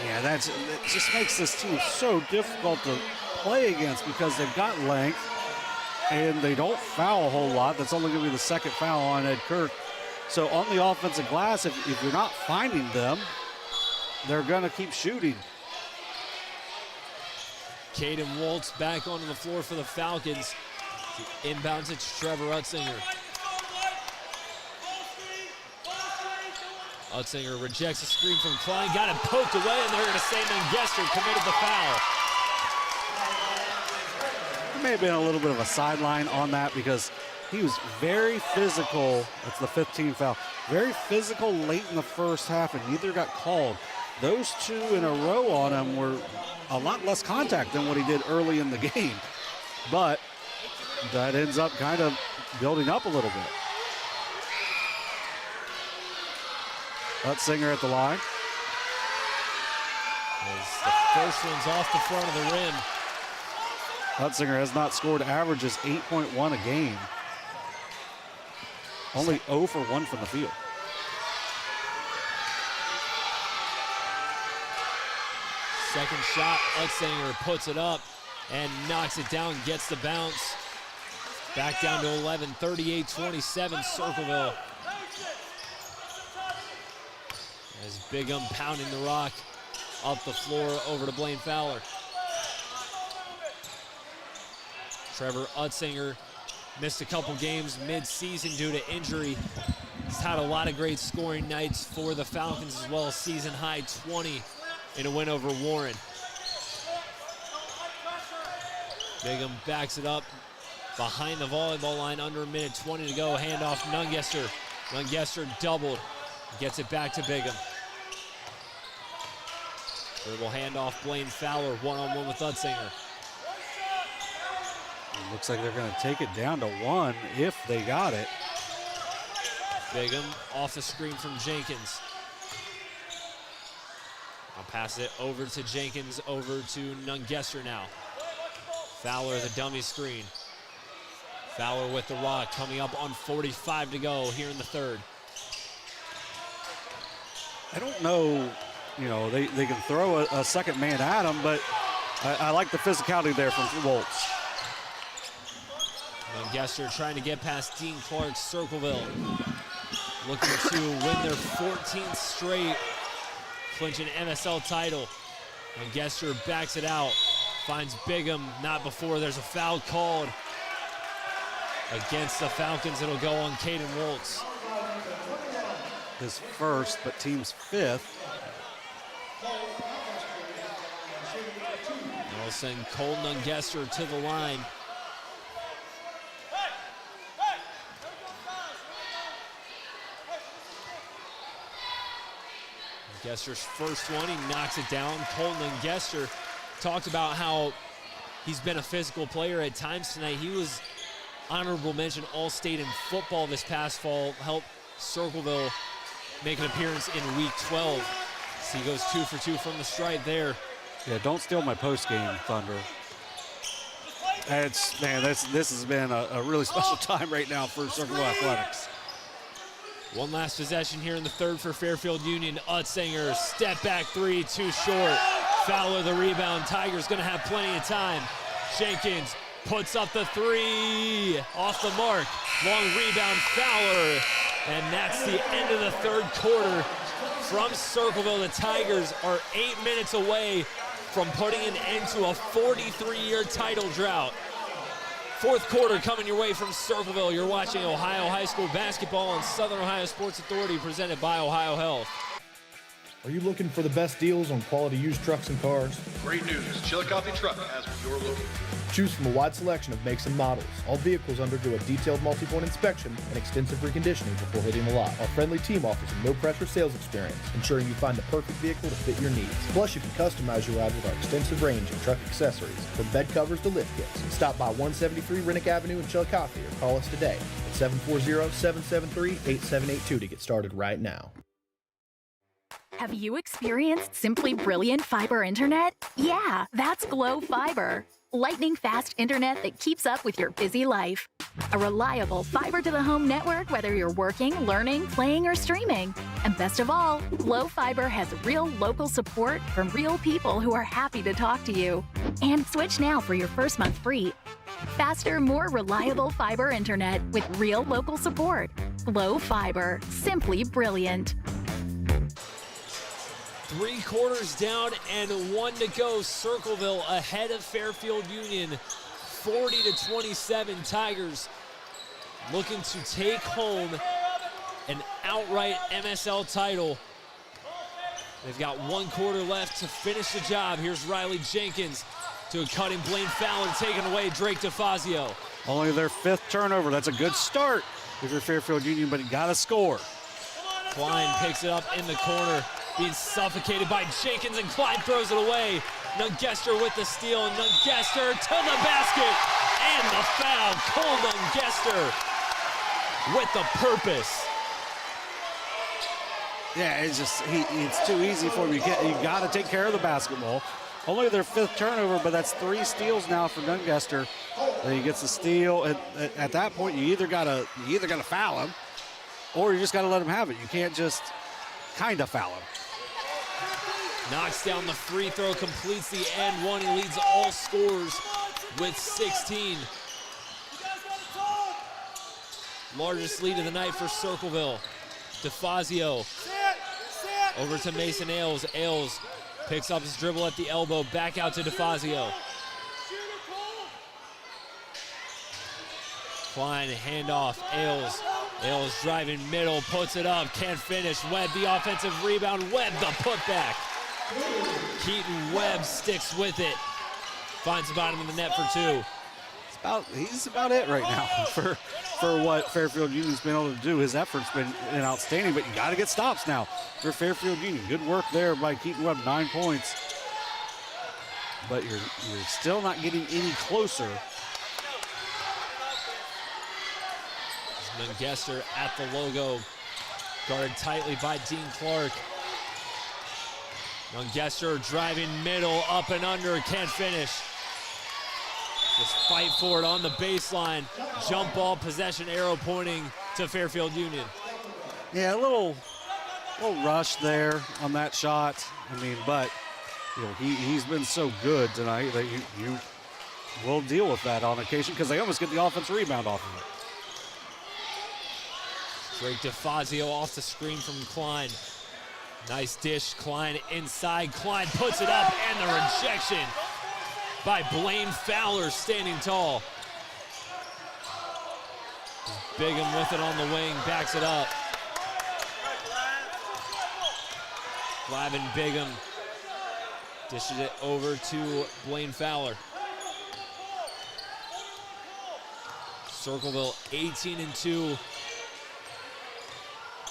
Yeah, it just makes this team so difficult to play against because they've got length and they don't foul a whole lot. That's only going to be the second foul on Ed Kirk. So on the offensive glass, if you're not finding them, they're going to keep shooting. Caden Waltz back onto the floor for the Falcons. Inbounds it to Trevor Utzinger. Utzinger rejects a screen from Klein, got it poked away, and they're going to say Nungester committed the foul. There may have been a little bit of a sideline on that because he was very physical. That's the 15th foul. Very physical late in the first half, and neither got called. Those 2 in a row on him were a lot less contact than what he did early in the game. But that ends up kind of building up a little bit. Utzinger at the line. As the first one's off the front of the rim. Utzinger has not scored, averages 8.1 a game. Only 0 for 1 from the field. Second shot, Utzinger puts it up and knocks it down, gets the bounce. Back down to 11, 38-27, Circleville. As Bigham pounding the rock up the floor over to Blaine Fowler. Trevor Utzinger missed a couple games mid-season due to injury. He's had a lot of great scoring nights for the Falcons as well as season high 20 in a win over Warren. Bigham backs it up behind the volleyball line, under a minute 20 to go. Handoff Nungester. Nungester doubled. Gets it back to Bigham. Dribble handoff, Blaine Fowler, one-on-one with Utzinger. It looks like they're going to take it down to 1 if they got it. Bigham off the screen from Jenkins. I'll pass it over to Jenkins, over to Nungester now. Fowler, the dummy screen. Fowler with the rock, coming up on 45 to go here in the third. I don't know, they can throw a second man at him, but I like the physicality there from Waltz. Nungester trying to get past Dean Clark's Circleville. Looking to win their 14th straight, clinch an MSL title. Nungester backs it out, finds Bigham, not before there's a foul called against the Falcons. It'll go on Caden Waltz. His first, but team's 5th. They'll send Cole Nungester to the line. Nungester's first one, he knocks it down. Cole Nungester talked about how he's been a physical player at times tonight. He was honorable mention All-State in football this past fall, helped Circleville make an appearance in week 12. So he goes 2 for 2 from the stripe there. Yeah, don't steal my post-game thunder. This has been a really special time right now for Circleville Athletics. One last possession here in the third for Fairfield Union. Utzinger, step back 3, too short. Fowler the rebound. Tigers gonna have plenty of time. Jenkins puts up the 3, off the mark. Long rebound, Fowler. And that's the end of the third quarter from Circleville. The Tigers are 8 minutes away from putting an end to a 43-year title drought. Fourth quarter coming your way from Circleville. You're watching Ohio High School basketball on Southern Ohio Sports Authority, presented by Ohio Health. Are you looking for the best deals on quality used trucks and cars? Great news, Chillicothe Truck has what you're looking for. Choose from a wide selection of makes and models. All vehicles undergo a detailed multi-point inspection and extensive reconditioning before hitting the lot. Our friendly team offers a no-pressure sales experience, ensuring you find the perfect vehicle to fit your needs. Plus, you can customize your ride with our extensive range of truck accessories, from bed covers to lift kits. Stop by 173 Rennick Avenue in Chillicothe or call us today at 740-773-8782 to get started right now. Have you experienced simply brilliant fiber internet? Yeah, that's Glow Fiber. Lightning fast internet that keeps up with your busy life. A reliable fiber-to-the-home network whether you're working, learning, playing, or streaming. And best of all, Glow Fiber has real local support from real people who are happy to talk to you. And switch now for your first month free. Faster, more reliable fiber internet with real local support. Glow Fiber. Simply brilliant. 3 quarters down and 1 to go. Circleville ahead of Fairfield Union, 40-27. Tigers looking to take home an outright MSL title. They've got 1 quarter left to finish the job. Here's Riley Jenkins to a cutting Blaine Fallon, taken away Drake DeFazio. Only their 5th turnover. That's a good start if you're Fairfield Union, but you got to score. Klein picks it up in the corner, being suffocated by Jenkins, and Klein throws it away. Nungester with the steal, and Nungester to the basket, and the foul. Cole Nungester with the purpose. Yeah, it's just it's too easy for him. You got to take care of the basketball. Only their 5th turnover, but that's 3 steals now for Nungester. Then he gets the steal, and at that point, you either gotta foul him, or you just gotta let him have it. You can't just kind of foul him. Knocks down the free throw, completes the and one. He leads all scorers with 16. Largest lead of the night for Circleville. DeFazio over to Mason Ailes. Ailes picks up his dribble at the elbow, back out to DeFazio. Klein, handoff, Ailes. Ailes driving middle, puts it up, can't finish. Webb, the offensive rebound. Webb, the putback. Keaton Webb sticks with it. Finds the bottom of the net for 2. He's about it right now for what Fairfield Union's been able to do. His effort's been outstanding, but you got to get stops now for Fairfield Union. Good work there by Keaton Webb, 9 points. But you're still not getting any closer. Nungester at the logo, guarded tightly by Dean Clark. Nungester driving middle, up and under, can't finish. Just fight for it on the baseline. Jump ball, possession arrow pointing to Fairfield Union. Yeah, a little rush there on that shot. I mean, but he's been so good tonight that you will deal with that on occasion, because they almost get the offensive rebound off of it. Drake DeFazio off the screen from Klein. Nice dish, Klein inside. Klein puts it up, and the rejection by Blaine Fowler, standing tall. Bigham with it on the wing, backs it up. Glavin Bigham dishes it over to Blaine Fowler. Circleville 18-2.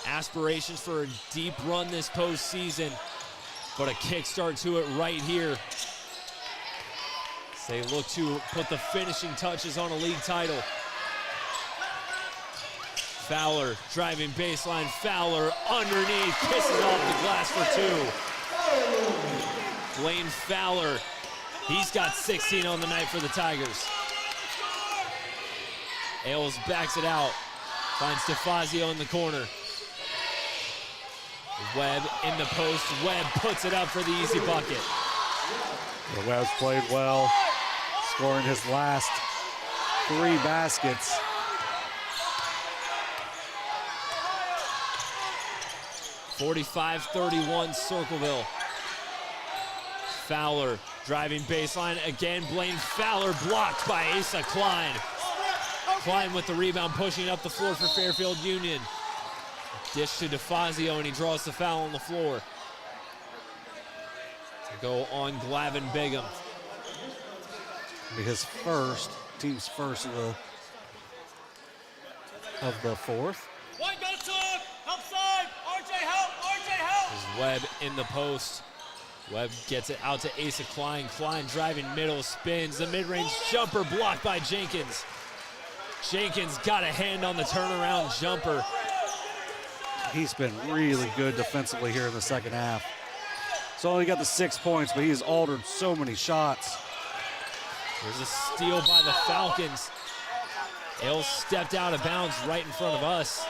Aspirations for a deep run this postseason, but a kickstart to it right here. They look to put the finishing touches on a league title. Fowler driving baseline. Fowler underneath, kisses off the glass for 2. Blaine Fowler, he's got 16 on the night for the Tigers. Ailes backs it out, finds DeFazio in the corner. Webb in the post. Webb puts it up for the easy bucket. Webb's played well, scoring his last 3 baskets. (45-31) Circleville. Fowler driving baseline again. Blaine Fowler blocked by Asa Klein. Klein with the rebound, pushing up the floor for Fairfield Union. Dish to DeFazio, and he draws the foul on the floor. go on Glavin Bigham. His team's first of the fourth. One goes to him. Help side. RJ help. RJ help. There's Webb in the post. Webb gets it out to Asa Klein. Klein driving middle, spins. The mid-range jumper blocked by Jenkins. Jenkins got a hand on the turnaround jumper. He's been really good defensively here in the second half. So only got the 6 points, but he has altered so many shots. There's a steal by the Falcons. Ailes stepped out of bounds right in front of us.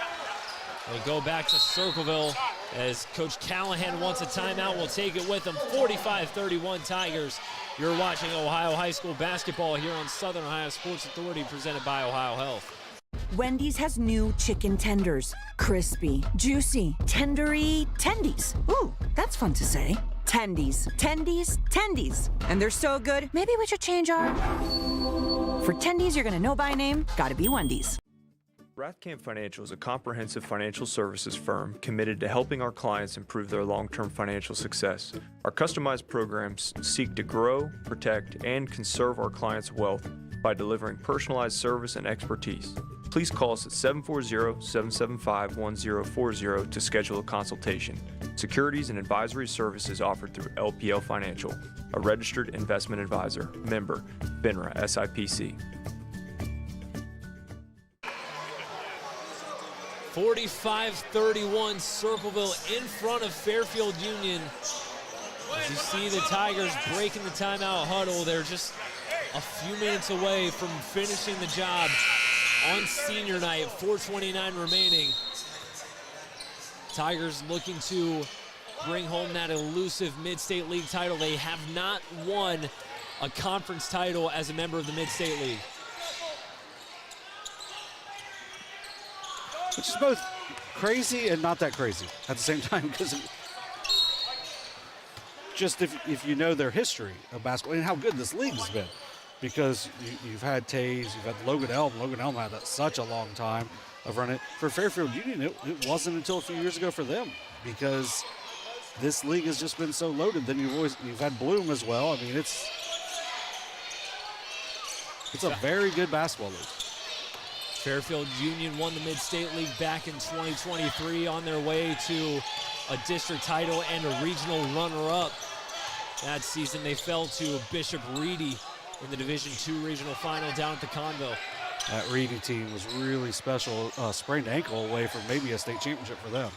We'll go back to Circleville as Coach Callahan wants a timeout. We'll take it with him. 45-31 Tigers. You're watching Ohio High School basketball here on Southern Ohio Sports Authority, presented by Ohio Health. Wendy's has new chicken tenders. Crispy, juicy, tendery tendies. Ooh, that's fun to say. Tendies, tendies, tendies. And they're so good, maybe we should change our... For tendies you're gonna know by name, gotta be Wendy's. Rathkamp Financial is a comprehensive financial services firm committed to helping our clients improve their long-term financial success. Our customized programs seek to grow, protect, and conserve our clients' wealth by delivering personalized service and expertise. Please call us at 740-775-1040 to schedule a consultation. Securities and advisory services offered through LPL Financial, a registered investment advisor, member, FINRA SIPC. 45-31 Circleville in front of Fairfield Union. As you see the Tigers breaking the timeout huddle, they're just a few minutes away from finishing the job on senior night. 4:29 remaining. Tigers looking to bring home that elusive Mid-State League title. They have not won a conference title as a member of the Mid-State League. Which is both crazy and not that crazy at the same time, because just if you know their history of basketball and how good this league has been, because you've had Tays, you've had Logan Elm. Logan Elm had such a long time of running. For Fairfield Union, it wasn't until a few years ago for them, because this league has just been so loaded. Then you've had Bloom as well. I mean, it's a very good basketball league. Fairfield Union won the Mid-State League back in 2023, on their way to a district title and a regional runner-up. That season they fell to Bishop Reedy in the Division II regional final down at the Convo. That Reedy team was really special. Sprained ankle away from maybe a state championship for them.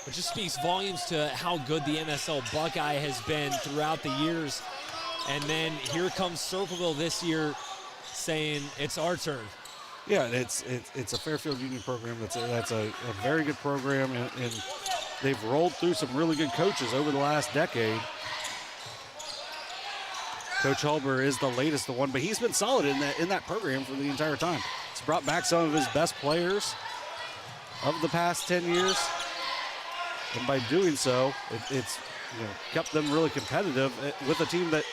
It just speaks volumes to how good the MSL-Buckeye has been throughout the years. And then here comes Circleville this year saying it's our turn. Yeah, it's a Fairfield Union program that's a very good program, and they've rolled through some really good coaches over the last decade. Coach Hulber is the latest one, but he's been solid in that program for the entire time. He's brought back some of his best players of the past 10 years, and by doing so, it's kept them really competitive with a team that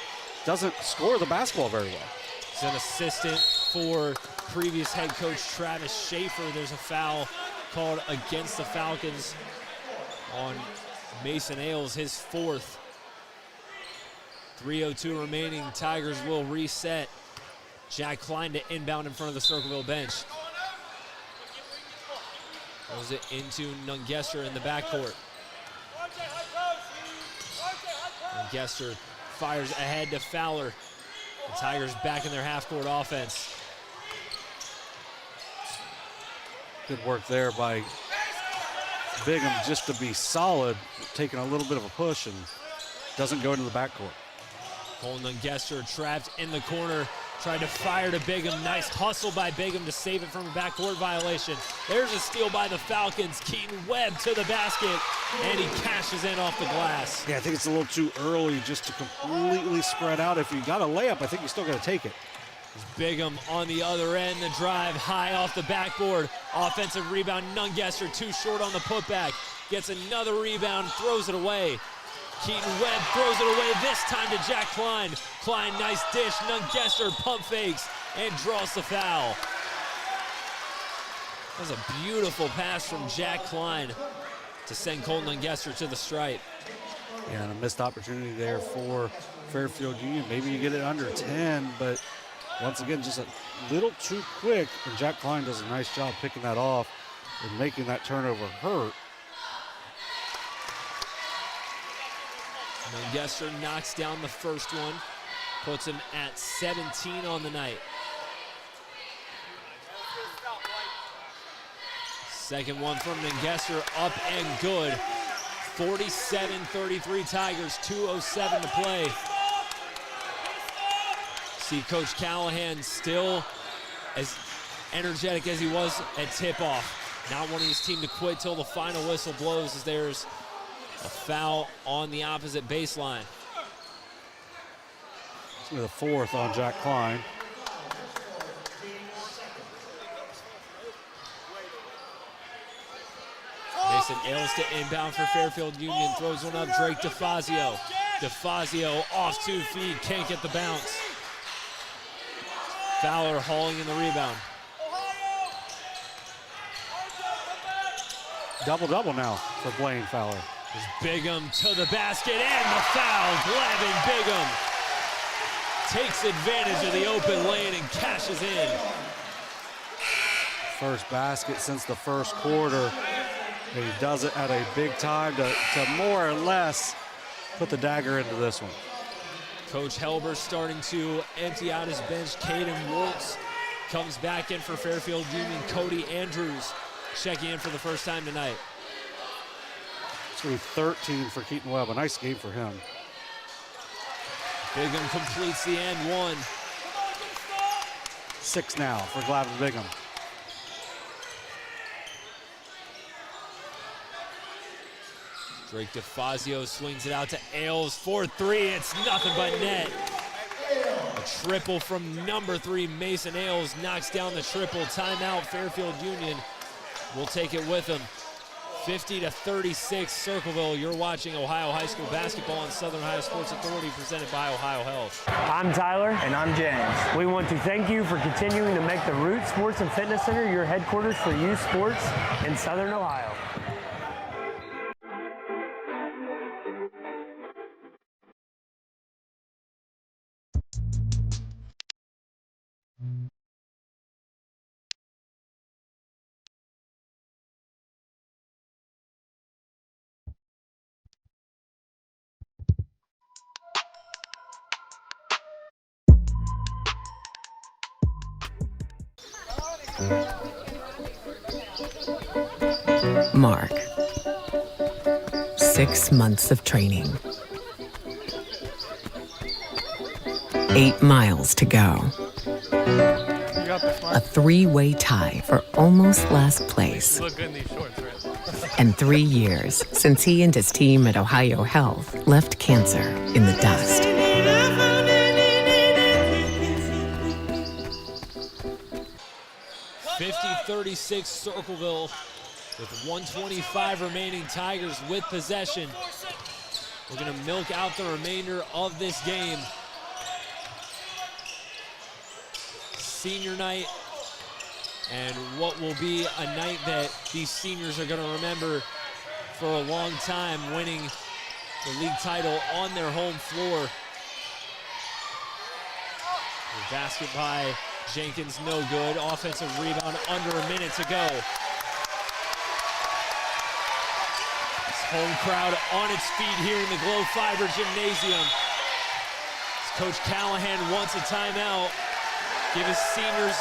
doesn't score the basketball very well. He's an assistant for previous head coach Travis Schaefer. There's a foul called against the Falcons on Mason Ailes, his fourth. 3:02 remaining. Tigers will reset. Jack Klein to inbound in front of the Circleville bench. Throws it into Nungester in the backcourt. Nungester fires ahead to Fowler. The Tigers back in their half-court offense. Good work there by Bigham just to be solid, taking a little bit of a push and doesn't go into the backcourt. Cole Nungester trapped in the corner, tried to fire to Bigham. Nice hustle by Bigham to save it from a backcourt violation. There's a steal by the Falcons. Keaton Webb to the basket, and he cashes in off the glass. Yeah, I think it's a little too early just to completely spread out. If you got a layup, I think you still got to take it. Bigham on the other end, the drive high off the backboard. Offensive rebound, Nungester too short on the putback. Gets another rebound, throws it away. Keaton Webb throws it away, this time to Jack Klein. Klein, nice dish. Nungester pump fakes and draws the foul. That was a beautiful pass from Jack Klein to send Colton Nungester to the stripe. And a missed opportunity there for Fairfield Union. Maybe you get it under 10, but once again, just a little too quick. And Jack Klein does a nice job picking that off and making that turnover hurt. Gesser knocks down the first one, puts him at 17 on the night. Second one from Gesser, up and good. 47-33 Tigers, 2:07 to play. See Coach Callahan still as energetic as he was at tip-off. Not wanting his team to quit till the final whistle blows as there's a foul on the opposite baseline. It's the fourth on Jack Klein. Mason Ailes to inbound for Fairfield Union, throws one up, Drake DeFazio. DeFazio off 2 feet, can't get the bounce. Fowler hauling in the rebound. Double-double now for Blaine Fowler. There's Bigham to the basket and the foul. Glavin Bigham takes advantage of the open lane and cashes in. First basket since the first quarter. He does it at a big time to more or less put the dagger into this one. Coach Helber starting to empty out his bench. Caden Woltz comes back in for Fairfield Union. Cody Andrews checking in for the first time tonight. It's going to be 13 for Keaton Webb. A nice game for him. Bigham completes the end one. 6 now for Glavin Bigham. Drake DeFazio swings it out to Ailes for 3. It's nothing but net. A triple from number 3, Mason Ailes knocks down the triple. Timeout, Fairfield Union will take it with him. 50-36, Circleville. You're watching Ohio High School basketball on Southern Ohio Sports Authority, presented by Ohio Health. I'm Tyler. And I'm James. We want to thank you for continuing to make the Root Sports and Fitness Center your headquarters for youth sports in Southern Ohio. Mark. 6 months of training. 8 miles to go. A 3-way tie for almost last place. Look good in these shorts, right? And 3 years since he and his team at Ohio Health left cancer in the dust. 50-36 Circleville with 1:25 remaining. Tigers with possession. We're going to milk out the remainder of this game. Senior night, and what will be a night that these seniors are going to remember for a long time, winning the league title on their home floor. The basket by Jenkins, no good. Offensive rebound, under a minute to go. This home crowd on its feet here in the Glow Fiber Gymnasium. Coach Callahan wants a timeout. Give his seniors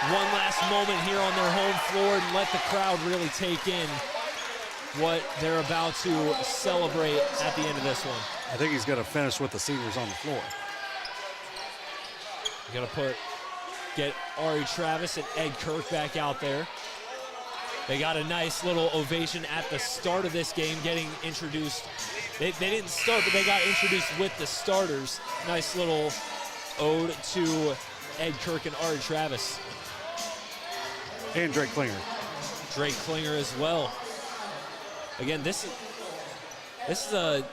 one last moment here on their home floor and let the crowd really take in what they're about to celebrate at the end of this one. I think he's going to finish with the seniors on the floor. You got to get Ari Travis and Ed Kirk back out there. They got a nice little ovation at the start of this game, getting introduced. They didn't start, but they got introduced with the starters. Nice little ode to Ed Kirk and Ari Travis. And Drake Klinger. Drake Klinger as well. Again, this is a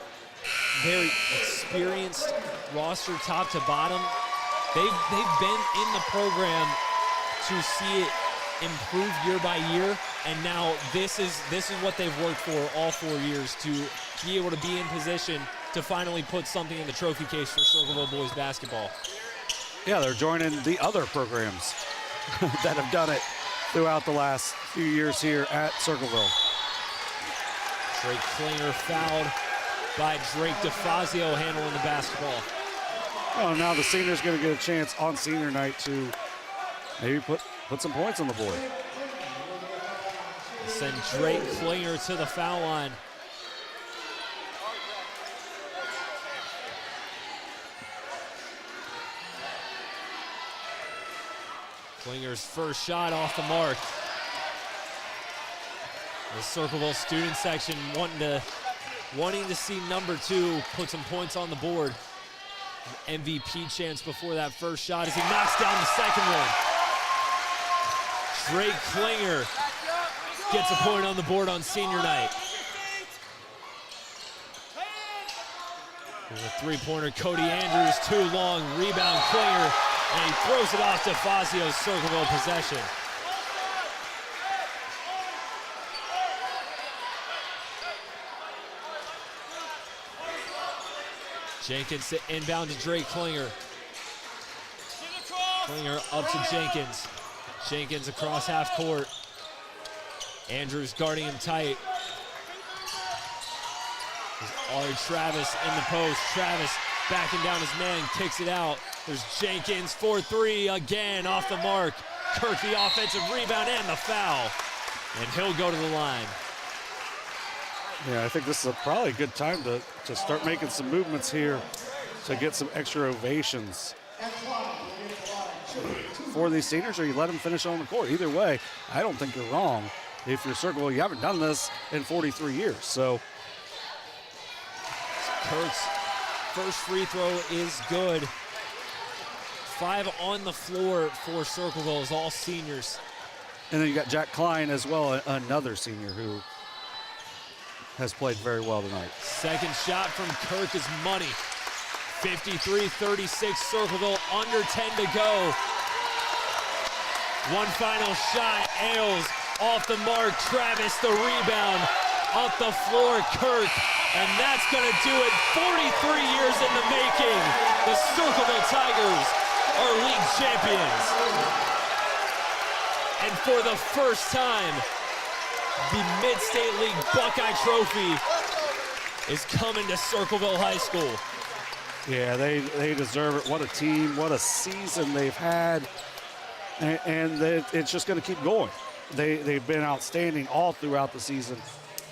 very experienced roster, top to bottom. They've been in the program to see it improve year by year, and now this is what they've worked for all 4 years to be able to be in position to finally put something in the trophy case for Circleville boys basketball. Yeah, they're joining the other programs that have done it throughout the last few years here at Circleville. Drake Klinger fouled by Drake DeFazio handling the basketball. Oh, now the senior's going to get a chance on senior night to maybe put some points on the board. Send Drake Klinger to the foul line. Klinger's first shot off the mark. The Circleville student section wanting to see number 2 put some points on the board. MVP chance before that first shot as he knocks down the second one. Drake Klinger gets a point on the board on senior night. There's a three-pointer, Cody Andrews, too long, rebound Klinger, and he throws it off to Fazio's Circleville possession. Jenkins to inbound to Drake Klinger. Klinger up to Jenkins. Jenkins across half court. Andrews guarding him tight. There's Travis in the post. Travis backing down his man, kicks it out. There's Jenkins for 3 again off the mark. Kirk the offensive rebound and the foul. And he'll go to the line. Yeah, I think this is probably a good time to start making some movements here to get some extra ovations for these seniors, or you let them finish on the court. Either way, I don't think you're wrong. If you're Circleville, you haven't done this in 43 years, so. Kirk's first free throw is good. 5 on the floor for Circleville is all seniors. And then you got Jack Klein as well, another senior who has played very well tonight. Second shot from Kirk is money. 53-36 Circleville, under 10 to go. One final shot, Ailes off the mark, Travis the rebound, up the floor, Kirk, and that's gonna do it. 43 years in the making. The Circleville Tigers are league champions. And for the first time, the Mid-State League Buckeye Trophy is coming to Circleville High School. Yeah, they deserve it. What a team, what a season they've had. And it's just going to keep going. They've been outstanding all throughout the season.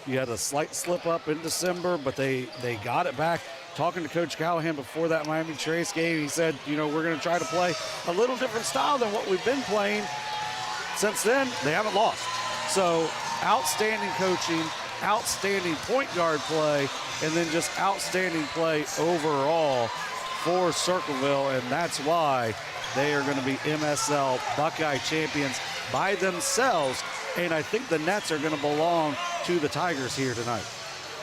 You had a slight slip up in December, but they got it back. Talking to Coach Callahan before that Miami Trace game, he said, you know, we're going to try to play a little different style than what we've been playing. Since then, they haven't lost. So outstanding coaching, outstanding point guard play, and then just outstanding play overall for Circleville, and that's why they are going to be MSL-Buckeye champions by themselves, and I think the Nets are going to belong to the Tigers here tonight.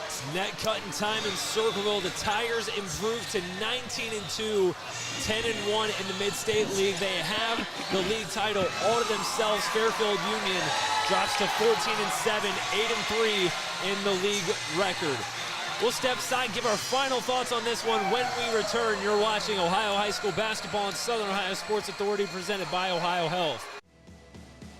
It's net cutting time in Circleville. The Tigers improved to 19-2, 10-1 in the Mid-State League. They have the league title all to themselves. Fairfield Union drops to 14-7, 8-3 in the league record. We'll step aside, give our final thoughts on this one when we return. You're watching Ohio High School Basketball on Southern Ohio Sports Authority, presented by Ohio Health.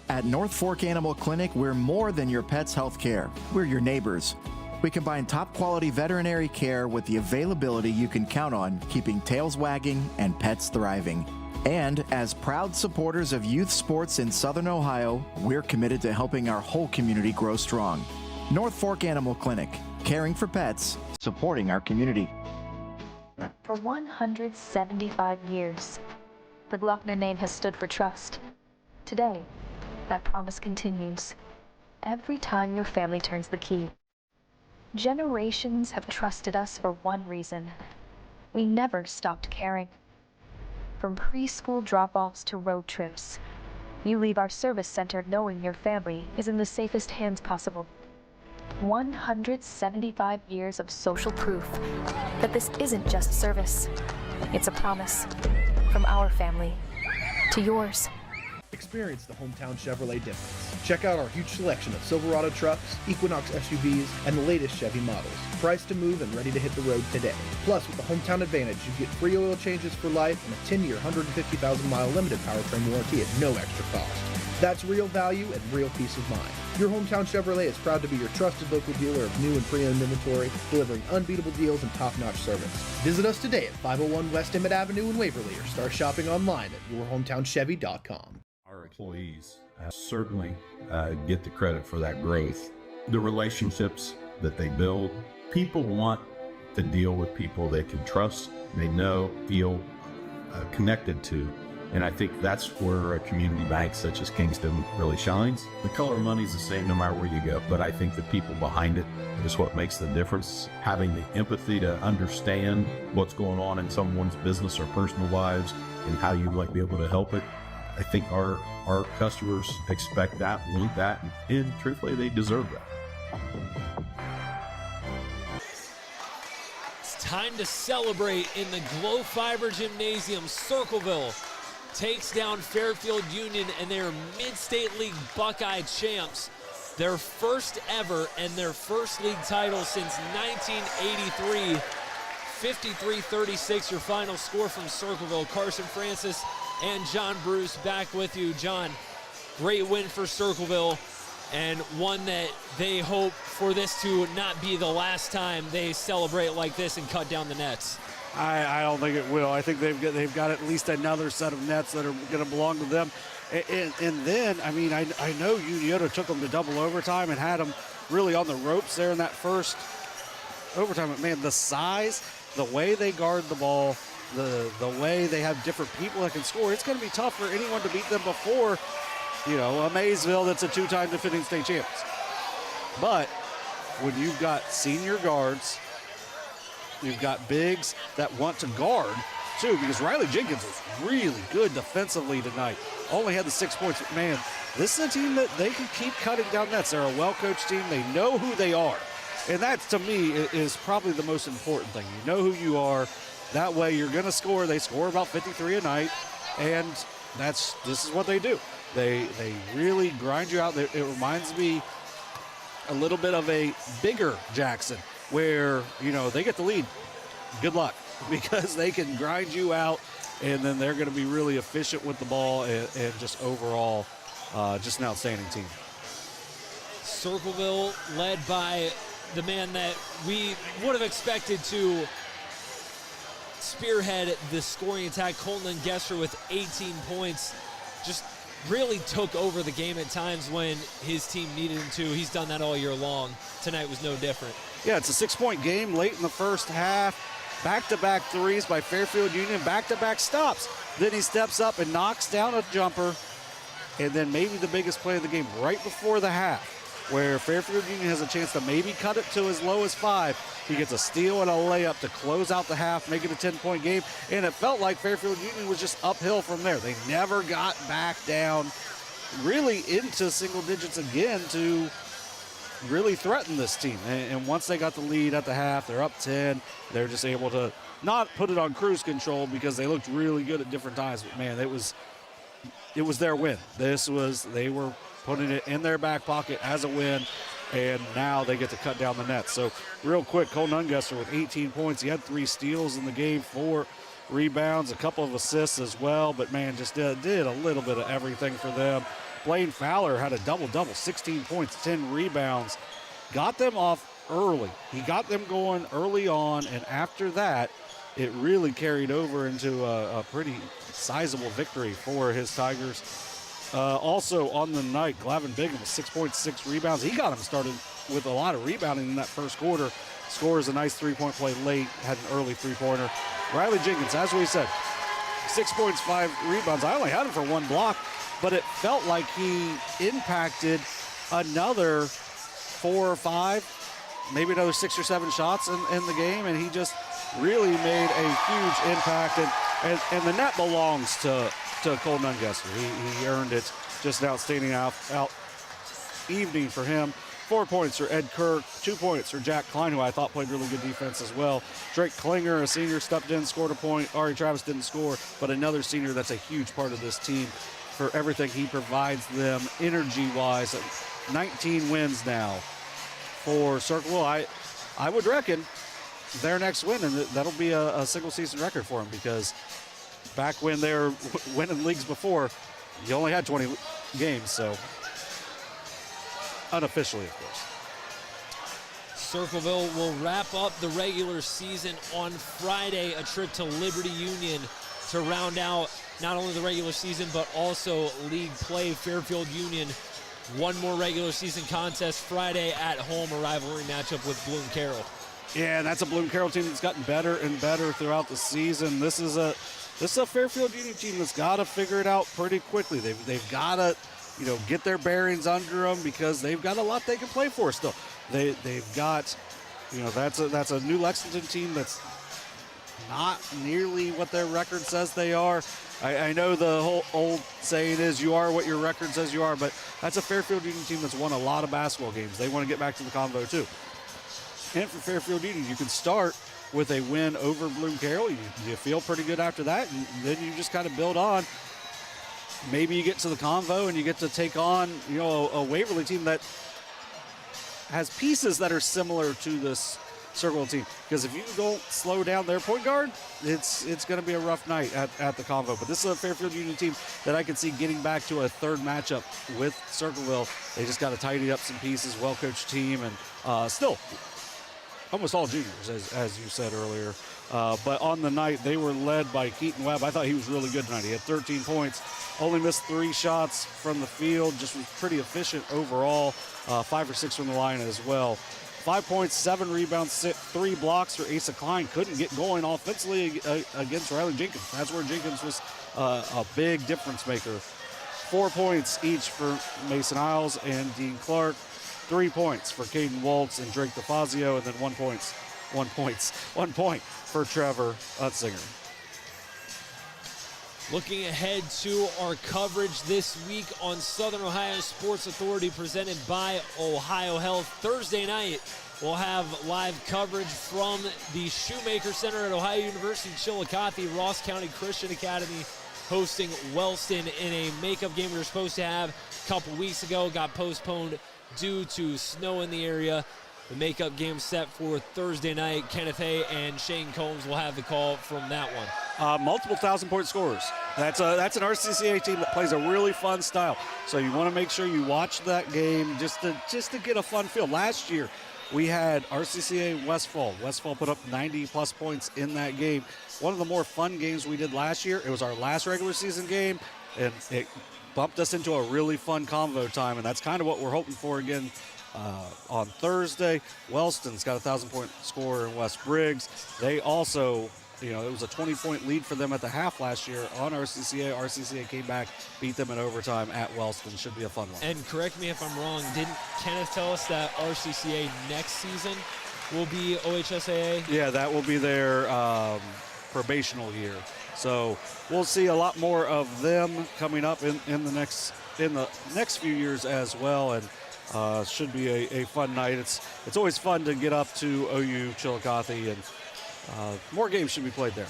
At North Fork Animal Clinic, we're more than your pet's health care. We're your neighbors. We combine top-quality veterinary care with the availability you can count on, keeping tails wagging and pets thriving. And as proud supporters of youth sports in Southern Ohio, we're committed to helping our whole community grow strong. North Fork Animal Clinic, caring for pets, supporting our community. For 175 years, the Glockner name has stood for trust. Today, that promise continues. Every time your family turns the key. Generations have trusted us for one reason. We never stopped caring. From preschool drop-offs to road trips, you leave our service center knowing your family is in the safest hands possible. 175 years of social proof that this isn't just service. It's a promise from our family to yours. Experience the hometown Chevrolet difference. Check out our huge selection of Silverado trucks, Equinox SUVs, and the latest Chevy models. Priced to move and ready to hit the road today. Plus, with the Hometown Advantage, you get free oil changes for life and a 10-year, 150,000-mile limited powertrain warranty at no extra cost. That's real value and real peace of mind. Your Hometown Chevrolet is proud to be your trusted local dealer of new and pre-owned inventory, delivering unbeatable deals and top-notch service. Visit us today at 501 West Emmett Avenue in Waverly or start shopping online at yourhometownchevy.com. Our employees certainly get the credit for that growth. The relationships that they build, people want to deal with people they can trust, they know, feel connected to. And I think that's where a community bank such as Kingston really shines. The color of money is the same no matter where you go, but I think the people behind it is what makes the difference. Having the empathy to understand what's going on in someone's business or personal lives and how you might be able to help it. I think our customers expect that, want that, and truthfully, they deserve that. It's time to celebrate in the Glow Fiber Gymnasium. Circleville takes down Fairfield Union and their Mid-State League Buckeye champs. Their first ever and their first league title since 1983. 53-36, your final score from Circleville. Carson Francis and John Bruce back with you. John, great win for Circleville, and one that they hope for this to not be the last time they celebrate like this and cut down the nets. I don't think it will. I think they've got at least another set of nets that are going to belong to them. And then, I mean, I know Uniota took them to double overtime and had them really on the ropes there in that first overtime. But, man, the size, the way they guard the ball, the way they have different people that can score, it's going to be tough for anyone to beat them before, a Maysville that's a two-time defending state champions. But when you've got senior guards, you've got bigs that want to guard, too, because Riley Jenkins was really good defensively tonight. Only had the 6 points. But, man, this is a team that they can keep cutting down nets. They're a well-coached team. They know who they are. And that, to me, is probably the most important thing. You know who you are. That way you're going to score. They score about 53 a night, and this is what they do. They really grind you out. It reminds me a little bit of a bigger Jackson, where, they get the lead. Good luck, because they can grind you out, and then they're going to be really efficient with the ball and just overall just an outstanding team. Circleville led by the man that we would have expected to spearhead the scoring attack, Colton Gesser, with 18 points. Just really took over the game at times when his team needed him to. He's done that all year long. Tonight was no different. Yeah, it's a 6-point game late in the first half. Back-to-back threes by Fairfield Union, back-to-back stops. Then he steps up and knocks down a jumper. And then maybe the biggest play of the game right before the half, where Fairfield Union has a chance to maybe cut it to as low as 5. He gets a steal and a layup to close out the half, make it a 10-point game. And it felt like Fairfield Union was just uphill from there. They never got back down really into single digits again to really threaten this team. And once they got the lead at the half, they're up 10. They're just able to not put it on cruise control because they looked really good at different times. But, man, it was their win. They were putting it in their back pocket as a win, and now they get to cut down the net. So real quick, Cole Nungesser with 18 points. He had 3 steals in the game, 4 rebounds, a couple of assists as well, but, man, just did a little bit of everything for them. Blaine Fowler had a double-double, 16 points, 10 rebounds. Got them off early. He got them going early on, and after that, it really carried over into a pretty sizable victory for his Tigers. Also on the night, Glavin Bigham with 6.6 rebounds. He got him started with a lot of rebounding in that first quarter. Scores a nice 3-point play late, had an early 3-pointer. Riley Jenkins, as we said, 6 points, 5 rebounds. I only had him for 1 block, but it felt like he impacted another 4 or 5, maybe another 6 or 7 shots in the game, and he just really made a huge impact. And the net belongs to Cole Nungesser. He earned it. Just an outstanding out evening for him. 4 points for Ed Kirk, 2 points for Jack Klein, who I thought played really good defense as well. Drake Klinger, a senior, stepped in, scored a point. Ari Travis didn't score, but another senior that's a huge part of this team. for everything he provides them energy-wise. 19 wins now for Circleville. I would reckon their next win, and that'll be a single-season record for them, because back when they were winning leagues before, you only had 20 games, so unofficially, of course. Circleville will wrap up the regular season on Friday, a trip to Liberty Union to round out not only the regular season but also league play. Fairfield Union, one more regular season contest Friday at home, a rivalry matchup with Bloom Carroll. Yeah, and that's a Bloom Carroll team that's gotten better and better throughout the season. This is a Fairfield Union team that's got to figure it out pretty quickly. They've got to, get their bearings under them, because they've got a lot they can play for still. They've got, that's a New Lexington team that's not nearly what their record says they are. I know the whole old saying is you are what your record says you are, but that's a Fairfield Union team that's won a lot of basketball games. They want to get back to the convo too. And for Fairfield Union, you can start with a win over Bloom Carroll. You feel pretty good after that, and then you just kind of build on. Maybe you get to the convo and you get to take on, a Waverly team that has pieces that are similar to this Circleville team. Because if you don't slow down their point guard, it's going to be a rough night at the convo. But this is a Fairfield Union team that I can see getting back to a third matchup with Circleville. They just got to tidy up some pieces, well-coached team, and still almost all juniors, as you said earlier. But on the night, they were led by Keaton Webb. I thought he was really good tonight. He had 13 points, only missed 3 shots from the field, just was pretty efficient overall. 5 or 6 from the line as well. 5 points, 7 rebounds, 3 blocks for Asa Klein. Couldn't get going offensively against Riley Jenkins. That's where Jenkins was a big difference maker. 4 points each for Mason Isles and Dean Clark. 3 points for Caden Waltz and Drake DeFazio, and then 1 point for Trevor Utzinger. Looking ahead to our coverage this week on Southern Ohio Sports Authority, presented by Ohio Health. Thursday night, we'll have live coverage from the Shoemaker Center at Ohio University Chillicothe. Ross County Christian Academy hosting Wellston in a makeup game we were supposed to have a couple weeks ago. Got postponed due to snow in the area. The makeup game set for Thursday night. Kenneth Hay and Shane Combs will have the call from that one. Multiple 1,000-point scorers. That's an RCCA team that plays a really fun style. So you want to make sure you watch that game just to get a fun feel. Last year, we had RCCA Westfall. Westfall put up 90-plus points in that game. One of the more fun games we did last year. It was our last regular season game, and it bumped us into a really fun convo time, and that's kind of what we're hoping for again on Thursday. Wellston's got a 1,000-point scorer in West Briggs. They also, it was a 20-point lead for them at the half last year on RCCA. RCCA came back, beat them in overtime at Wellston. Should be a fun one. And correct me if I'm wrong, didn't Kenneth tell us that RCCA next season will be OHSAA? Yeah, that will be their probational year. So we'll see a lot more of them coming up in the next few years as well, and should be a fun night. It's always fun to get up to OU Chillicothe, and more games should be played there.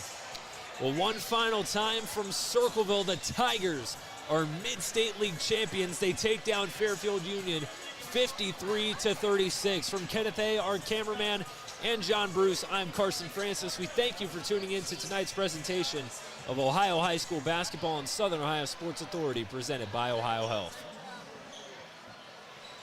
Well, one final time from Circleville, the Tigers are Mid-State League champions. They take down Fairfield Union 53-36. From Kenneth A., our cameraman, and John Bruce, I'm Carson Francis. We thank you for tuning in to tonight's presentation of Ohio High School basketball on Southern Ohio Sports Authority, presented by Ohio Health.